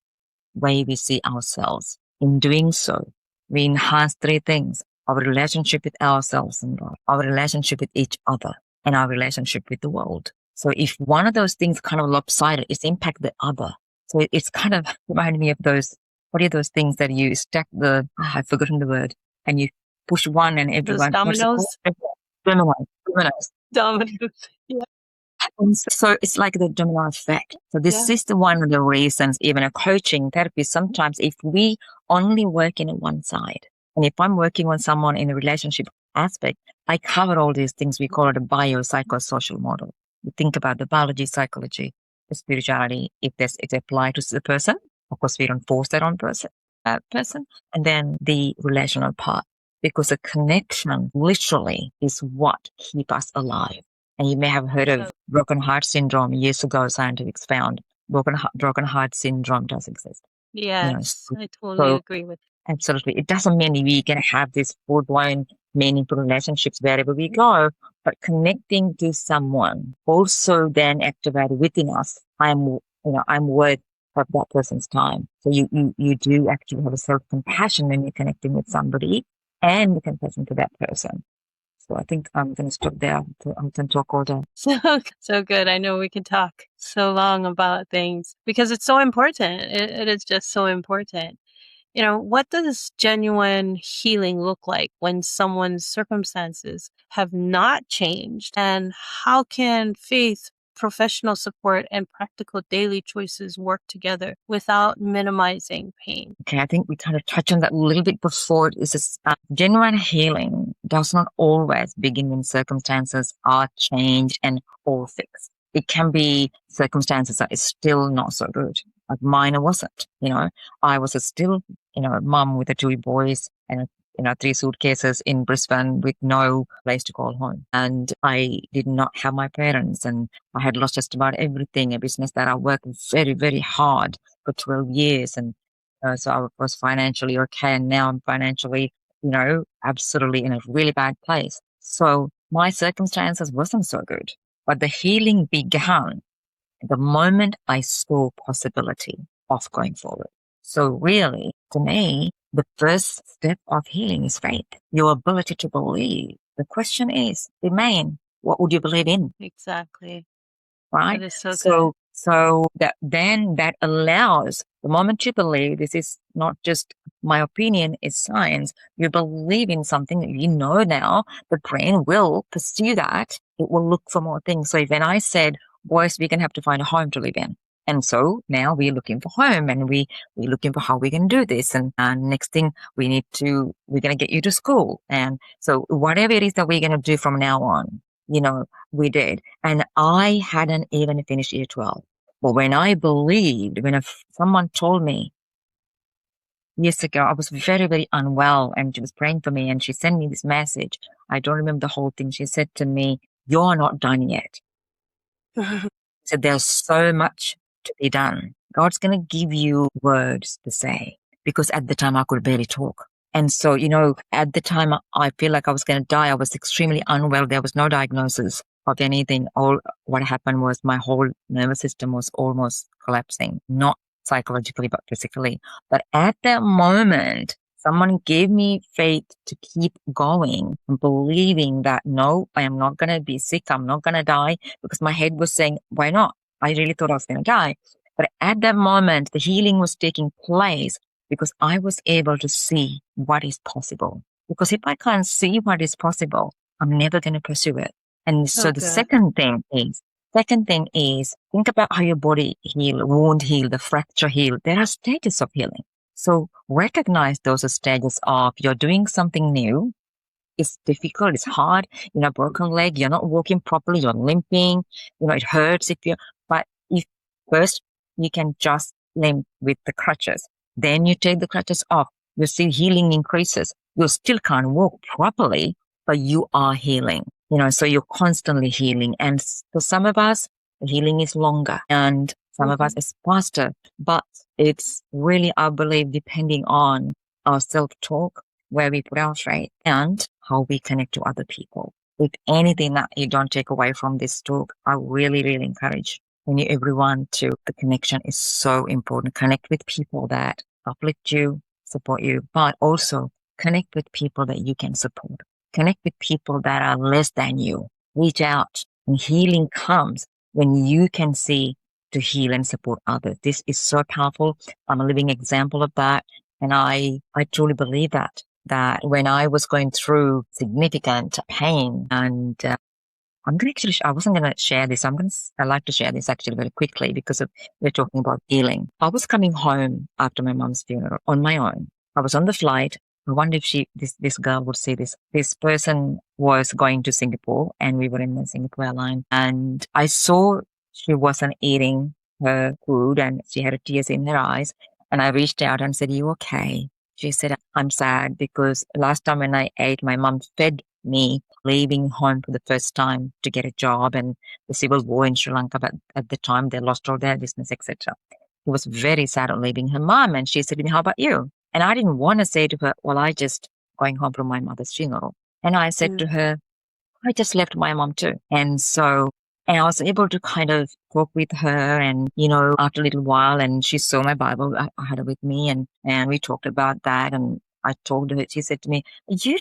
the way we see ourselves. In doing so, we enhance three things: our relationship with ourselves and God, our relationship with each other, and our relationship with the world. So if one of those things kind of lopsided, it's impact the other. So it's kind of reminding me of those, what are those things that you stack I've forgotten the word, and you push one and everyone. Those dominoes? Dominoes. Yeah. And so it's like the domino effect. So this is one of the reasons, even a coaching therapy, sometimes if we only work in one side, and if I'm working on someone in a relationship aspect, I cover all these things. We call it a biopsychosocial model. We think about the biology, psychology, the spirituality, if it applies to the person. Of course, we don't force that on person, and then the relational part, because the connection literally is what keeps us alive. And you may have heard of broken heart syndrome. Years ago, scientists found broken heart syndrome does exist. Yes, I totally agree with that. Absolutely. It doesn't mean we can have this full-blown meaningful relationships wherever we go. But connecting to someone also then activated within us, I'm worth of that person's time. So you do actually have a self-compassion when you're connecting with somebody and the compassion to that person. So I think I'm going to stop there. I'm going to talk all day. So good. I know we can talk so long about things because it's so important. It is just so important. What does genuine healing look like when someone's circumstances have not changed? And how can faith, professional support, and practical daily choices work together without minimizing pain? Okay, I think we kind of touched on that a little bit before. Genuine healing does not always begin when circumstances are changed and all fixed. It can be circumstances that is still not so good. Like mine wasn't, I was still, mum with the 2 boys and 3 suitcases in Brisbane with no place to call home. And I did not have my parents, and I had lost just about everything, a business that I worked very, very hard for 12 years. And so I was financially okay. And now I'm financially, absolutely in a really bad place. So my circumstances wasn't so good, but the healing began the moment I saw possibility of going forward. So really, to me, the first step of healing is faith, your ability to believe. The question is, what would you believe in? Exactly. Right? That is so good. So that allows, the moment you believe, this is not just my opinion, it's science. You believe in something that you know now, the brain will pursue that. It will look for more things. So when I said, boys, we're going to have to find a home to live in. And so now we're looking for home and we're looking for how we can do this. And next thing we're going to get you to school. And so whatever it is that we're going to do from now on, we did. And I hadn't even finished year 12. But when I believed, someone told me years ago, I was very, very unwell and she was praying for me and she sent me this message. I don't remember the whole thing. She said to me, "You're not done yet." So there's so much to be done. God's going to give you words to say, because at the time I could barely talk. And so, at the time I feel like I was going to die. I was extremely unwell. There was no diagnosis of anything. All what happened was my whole nervous system was almost collapsing, not psychologically, but physically. But at that moment, someone gave me faith to keep going and believing that, no, I am not going to be sick. I'm not going to die, because my head was saying, why not? I really thought I was going to die. But at that moment, the healing was taking place because I was able to see what is possible. Because if I can't see what is possible, I'm never going to pursue it. And so the second thing is, think about how your body heal, wound heal, the fracture heal. There are stages of healing. So recognize those stages of you're doing something new. It's difficult. It's hard. Broken leg. You're not walking properly. You're limping. It hurts but if first you can just limp with the crutches, then you take the crutches off. You see healing increases. You still can't walk properly, but you are healing. So you're constantly healing. And for some of us, the healing is longer and some of us is faster, but it's really, I believe, depending on our self-talk, where we put our faith and how we connect to other people. If anything that you don't take away from this talk, I really, really encourage everyone to, the connection is so important. Connect with people that uplift you, support you, but also connect with people that you can support. Connect with people that are less than you. Reach out, and healing comes when you can see to heal and support others. This is so powerful. I'm a living example of that. And I truly believe that when I was going through significant pain, and I wasn't going to share this. I'd like to share this actually very quickly because we're talking about healing. I was coming home after my mom's funeral on my own. I was on the flight. I wonder if this girl would see this. This person was going to Singapore and we were in the Singapore airline, and I saw she wasn't eating her food and she had tears in her eyes. And I reached out and said, "You okay?" She said, "I'm sad because last time when I ate, my mom fed me leaving home for the first time to get a job, and the civil war in Sri Lanka, but at the time they lost all their business, etc. She was very sad on leaving her mom. And she said, "How about you?" And I didn't want to say to her, "Well, I just going home from my mother's funeral." And I said to her, I just left my mom too. And I was able to kind of talk with her and, after a little while, and she saw my Bible. I had it with me and we talked about that. And I told her, she said to me, you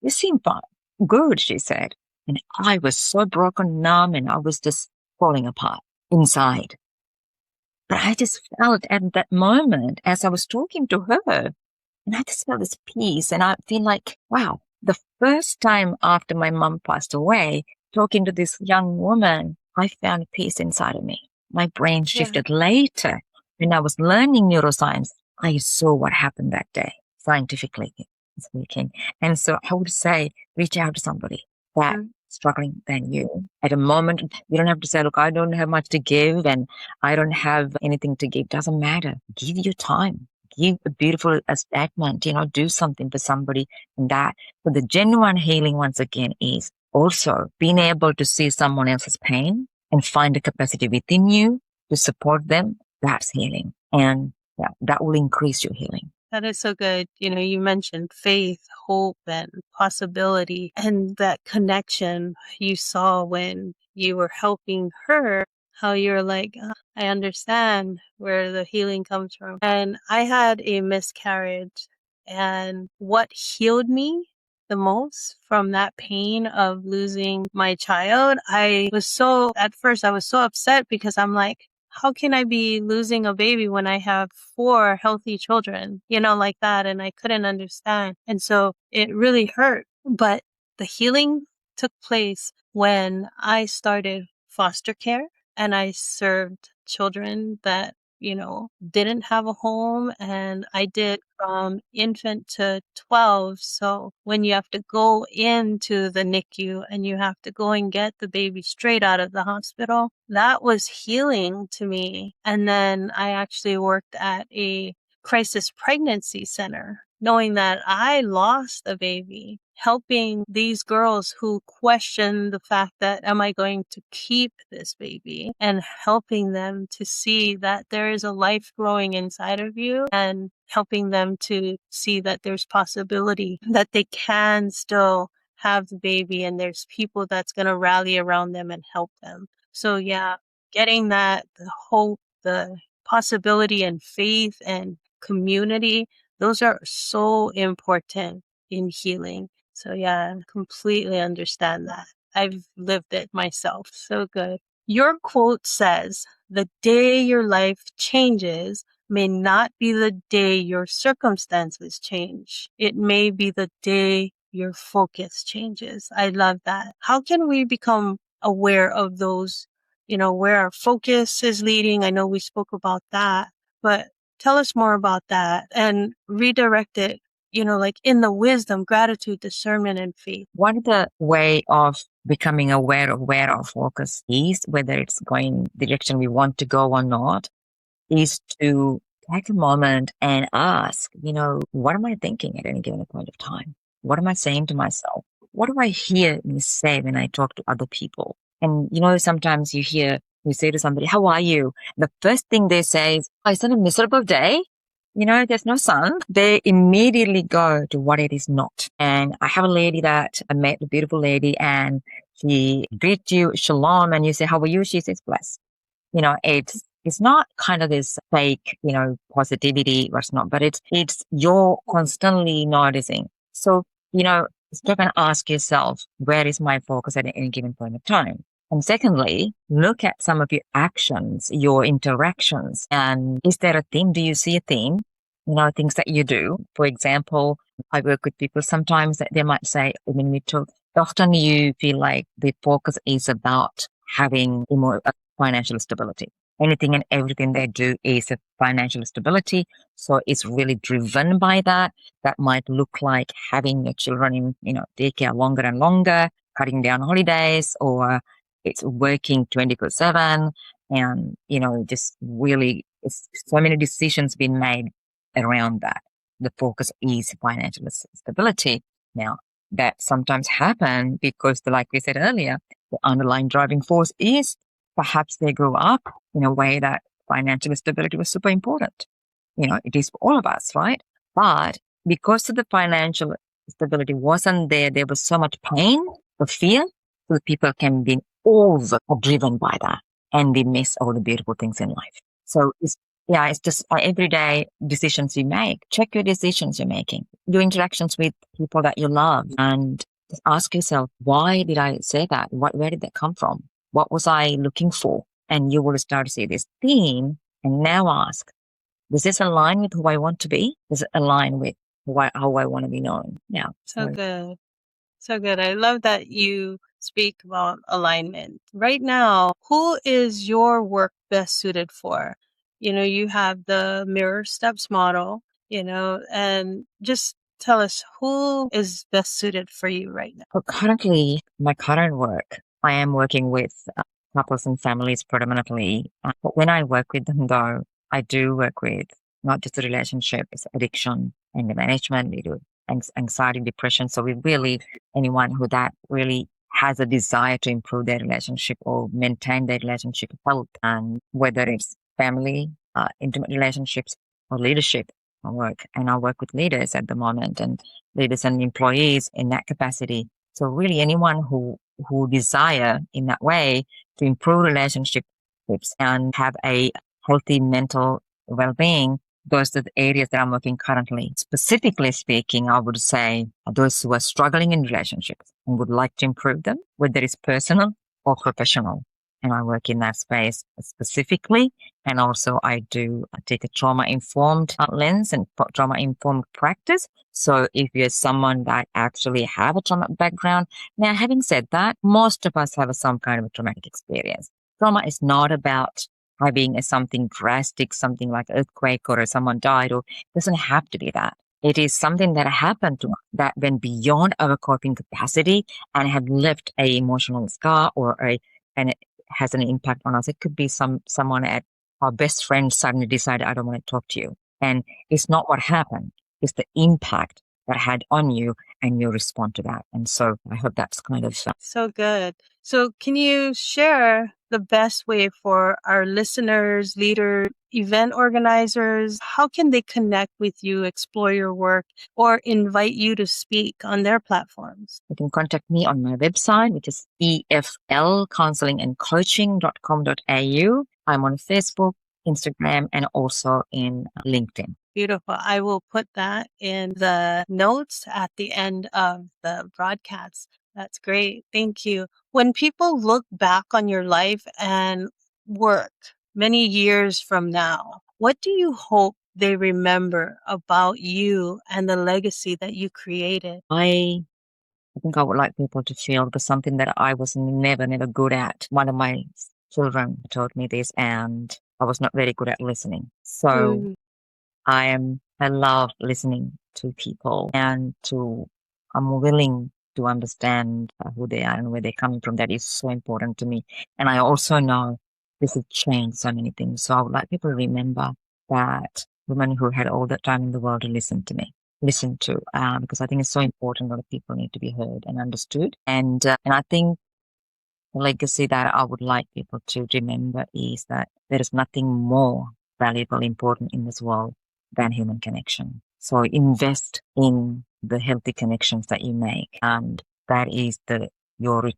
seem fine. Good, she said. And I was so broken, numb, and I was just falling apart inside. But I just felt at that moment as I was talking to her, and I just felt this peace. And I feel like, wow, the first time after my mom passed away, talking to this young woman, I found peace inside of me. My brain shifted later. When I was learning neuroscience, I saw what happened that day, scientifically speaking. And so I would say, reach out to somebody that's struggling than you. At a moment, you don't have to say, look, I don't have much to give and I don't have anything to give. Doesn't matter. Give your time. Give a beautiful statement, do something for somebody. And that, but the genuine healing, once again, is also being able to see someone else's pain and find a capacity within you to support them. That's healing. And that will increase your healing. That is so good. You mentioned faith, hope, and possibility, and that connection you saw when you were helping her, how you're like, I understand where the healing comes from. And I had a miscarriage, and what healed me the most from that pain of losing my child, at first I was so upset because I'm like, how can I be losing a baby when I have 4 healthy children, like that? And I couldn't understand. And so it really hurt. But the healing took place when I started foster care and I served children that, didn't have a home. And I did from infant to 12. So when you have to go into the NICU and you have to go and get the baby straight out of the hospital, that was healing to me. And then I actually worked at a crisis pregnancy center, knowing that I lost a baby, helping these girls who question the fact that, am I going to keep this baby? And helping them to see that there is a life growing inside of you, and helping them to see that there's possibility that they can still have the baby and there's people that's going to rally around them and help them. So getting that, the hope, the possibility and faith and community, those are so important in healing. So completely understand that. I've lived it myself. So good. Your quote says, the day your life changes may not be the day your circumstances change. It may be the day your focus changes. I love that. How can we become aware of those, where our focus is leading? I know we spoke about that, but tell us more about that and redirect it, like in the wisdom, gratitude, discernment, and faith. One of the way of becoming aware of where our focus is, whether it's going the direction we want to go or not, is to take a moment and ask, what am I thinking at any given point of time? What am I saying to myself? What do I hear me say when I talk to other people? And, sometimes you say to somebody, how are you? The first thing they say is, oh, isn't it a miserable day? There's no sun. They immediately go to what it is not. And I have a lady that I met, a beautiful lady, and she greets you, shalom, and you say, how are you? She says, blessed. It's not kind of this fake, positivity or it's not, but it's you're constantly noticing. So, stop and ask yourself, where is my focus at any given point of time? And secondly, look at some of your actions, your interactions, and is there a theme? Do you see a theme? Things that you do. For example, I work with people sometimes that they might say, when we talk, often you feel like the focus is about having financial stability. Anything and everything they do is a financial stability. So it's really driven by that. That might look like having your children in, daycare longer and longer, cutting down holidays, or it's working 24/7. And, just really so many decisions being made around that. The focus is financial stability. Now, that sometimes happen because, like we said earlier, the underlying driving force is perhaps they grew up in a way that financial stability was super important. It is for all of us, right? But because of the financial stability wasn't there. There was so much pain or fear. So people can be over driven by that, and we miss all the beautiful things in life. So it's just everyday decisions you make. Check your decisions you're making, your interactions with people that you love, and just ask yourself, why did I say that? Where did that come from? What was I looking for? And you will start to see this theme, and now ask, does this align with who I want to be? Does it align with how I want to be known? Yeah. So good. So good. I love that you speak about alignment. Right now, who is your work best suited for? You have the Mirror Steps model, and just tell us who is best suited for you right now. Well, currently, my current work, I am working with couples and families predominantly. But when I work with them, though, I do work with not just the relationship, it's addiction and the management. We do anxiety, depression. So we really, anyone who that really has a desire to improve their relationship or maintain their relationship health, and whether it's family, intimate relationships, or leadership, I work. And I work with leaders at the moment, and leaders and employees in that capacity. So really anyone who desire in that way to improve relationships and have a healthy mental well-being, those are the areas that I'm working currently. Specifically speaking, I would say those who are struggling in relationships and would like to improve them, whether it's personal or professional. And I work in that space specifically. And also I do take a trauma-informed lens and trauma-informed practice. So if you're someone that actually have a trauma background, now having said that, most of us have some kind of a traumatic experience. Trauma is not about having something drastic, something like earthquake or someone died, or it doesn't have to be that. It is something that happened to us that went beyond our coping capacity and had left an emotional scar and it has an impact on us. It could be someone at our best friend suddenly decided, I don't want to talk to you. And it's not what happened. It's the impact that had on you and you respond to that. And so I hope that's kind of... So good. So can you share the best way for our listeners, leaders, event organizers? How can they connect with you, explore your work, or invite you to speak on their platforms? You can contact me on my website, which is eflcounselingandcoaching.com.au. I'm on Facebook, Instagram, and also in LinkedIn. Beautiful. I will put that in the notes at the end of the broadcast. That's great. Thank you. When people look back on your life and work many years from now, what do you hope they remember about you and the legacy that you created? I think I would like people to feel, because something that I was never good at. One of my children told me this, and I was not very good at listening. So I love listening to people, and I'm willing to understand who they are and where they're coming from. That is so important to me. And I also know this has changed so many things. So I would like people to remember that women who had all the time in the world to listen to me, because I think it's so important that people need to be heard and understood. And I think the legacy that I would like people to remember is that there is nothing more valuable, important in this world than human connection. So invest in the healthy connections that you make, and that is your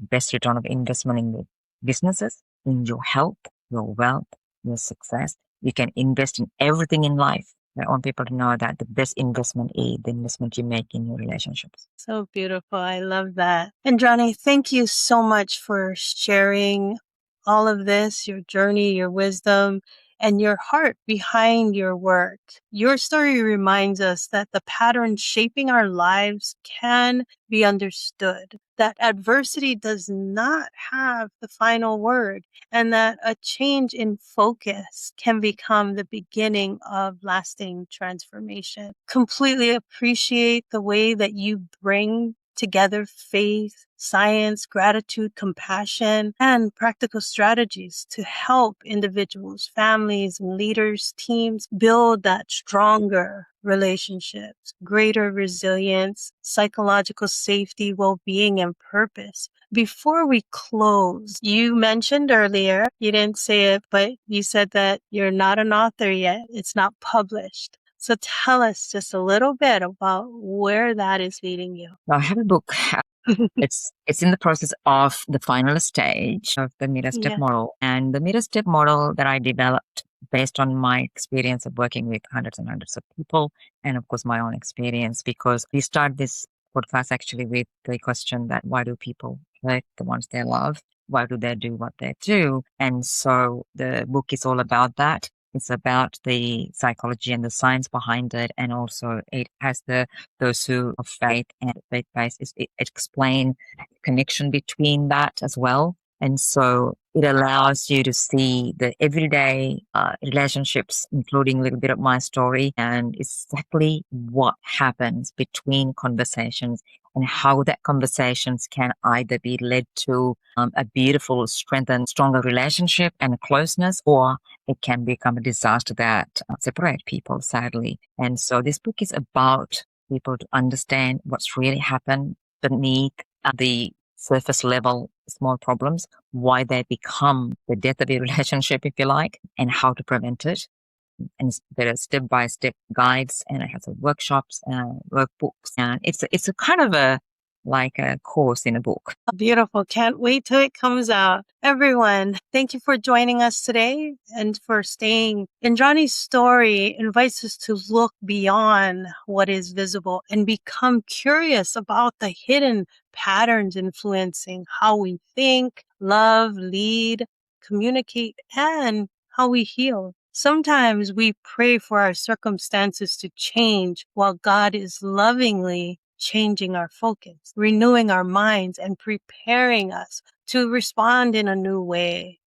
best return of investment in the businesses, in your health, your wealth, your success. You can invest in everything in life. I want people to know that the best investment is the investment you make in your relationships. So beautiful. I love that. Indrani, thank you so much for sharing all of this, your journey, your wisdom, and your heart behind your work. Your story reminds us that the patterns shaping our lives can be understood, that adversity does not have the final word, and that a change in focus can become the beginning of lasting transformation. Completely appreciate the way that you bring together faith, science, gratitude, compassion, and practical strategies to help individuals, families, and leaders, teams build that stronger relationships, greater resilience, psychological safety, well-being, and purpose. Before we close, you mentioned earlier, you didn't say it, but you said that you're not an author yet. It's not published. So tell us just a little bit about where that is leading you. I have a book. It's in the process of the final stage of the mirror step Yeah. model. And the mirror step model that I developed based on my experience of working with hundreds and hundreds of people, and of course my own experience, because we start this podcast actually with the question that why do people hurt the ones they love? Why do they do what they do? And so the book is all about that. It's about the psychology and the science behind it, and also it has those who of faith and faith-based. It explain the connection between that as well, and so it allows you to see the everyday relationships, including a little bit of my story and exactly what happens between conversations and how that conversations can either be led to a beautiful, strengthened, stronger relationship and closeness, or it can become a disaster that separate people, sadly. And so this book is about people to understand what's really happened beneath the surface level small problems, why they become the death of a relationship, if you like, and how to prevent it. And there are step-by-step guides, and it has workshops and workbooks, and it's a kind of a course in a book. Beautiful. Can't wait till it comes out. Everyone, thank you for joining us today and for staying. Indrani's story invites us to look beyond what is visible and become curious about the hidden patterns influencing how we think, love, lead, communicate, and how we heal. Sometimes we pray for our circumstances to change while God is lovingly changing our focus, renewing our minds, and preparing us to respond in a new way.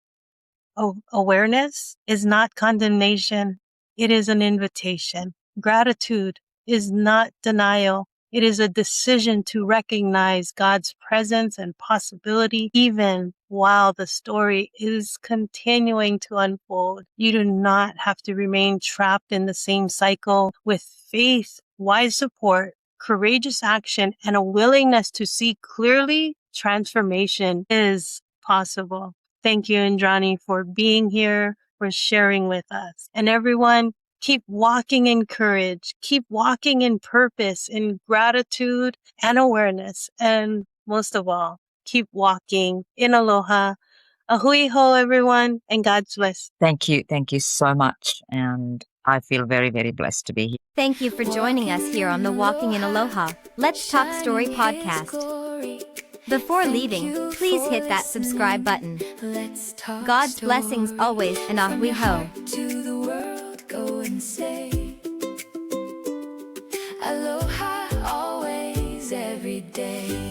Awareness is not condemnation. It is an invitation. Gratitude is not denial. It is a decision to recognize God's presence and possibility even while the story is continuing to unfold. You do not have to remain trapped in the same cycle. With faith, wise support, courageous action, and a willingness to see clearly, transformation is possible. Thank you, Indrani, for being here, for sharing with us. And everyone, keep walking in courage, keep walking in purpose, in gratitude and awareness. And most of all, keep walking in aloha. Ahui ho, everyone, and God's bless. Thank you. Thank you so much. And I feel very, very blessed to be here. Thank you for joining us here on the Walking in Aloha, Let's Talk Story podcast. Before leaving, please hit that subscribe button. God's blessings always, and ahui ho. To the world, go and say aloha always, every day.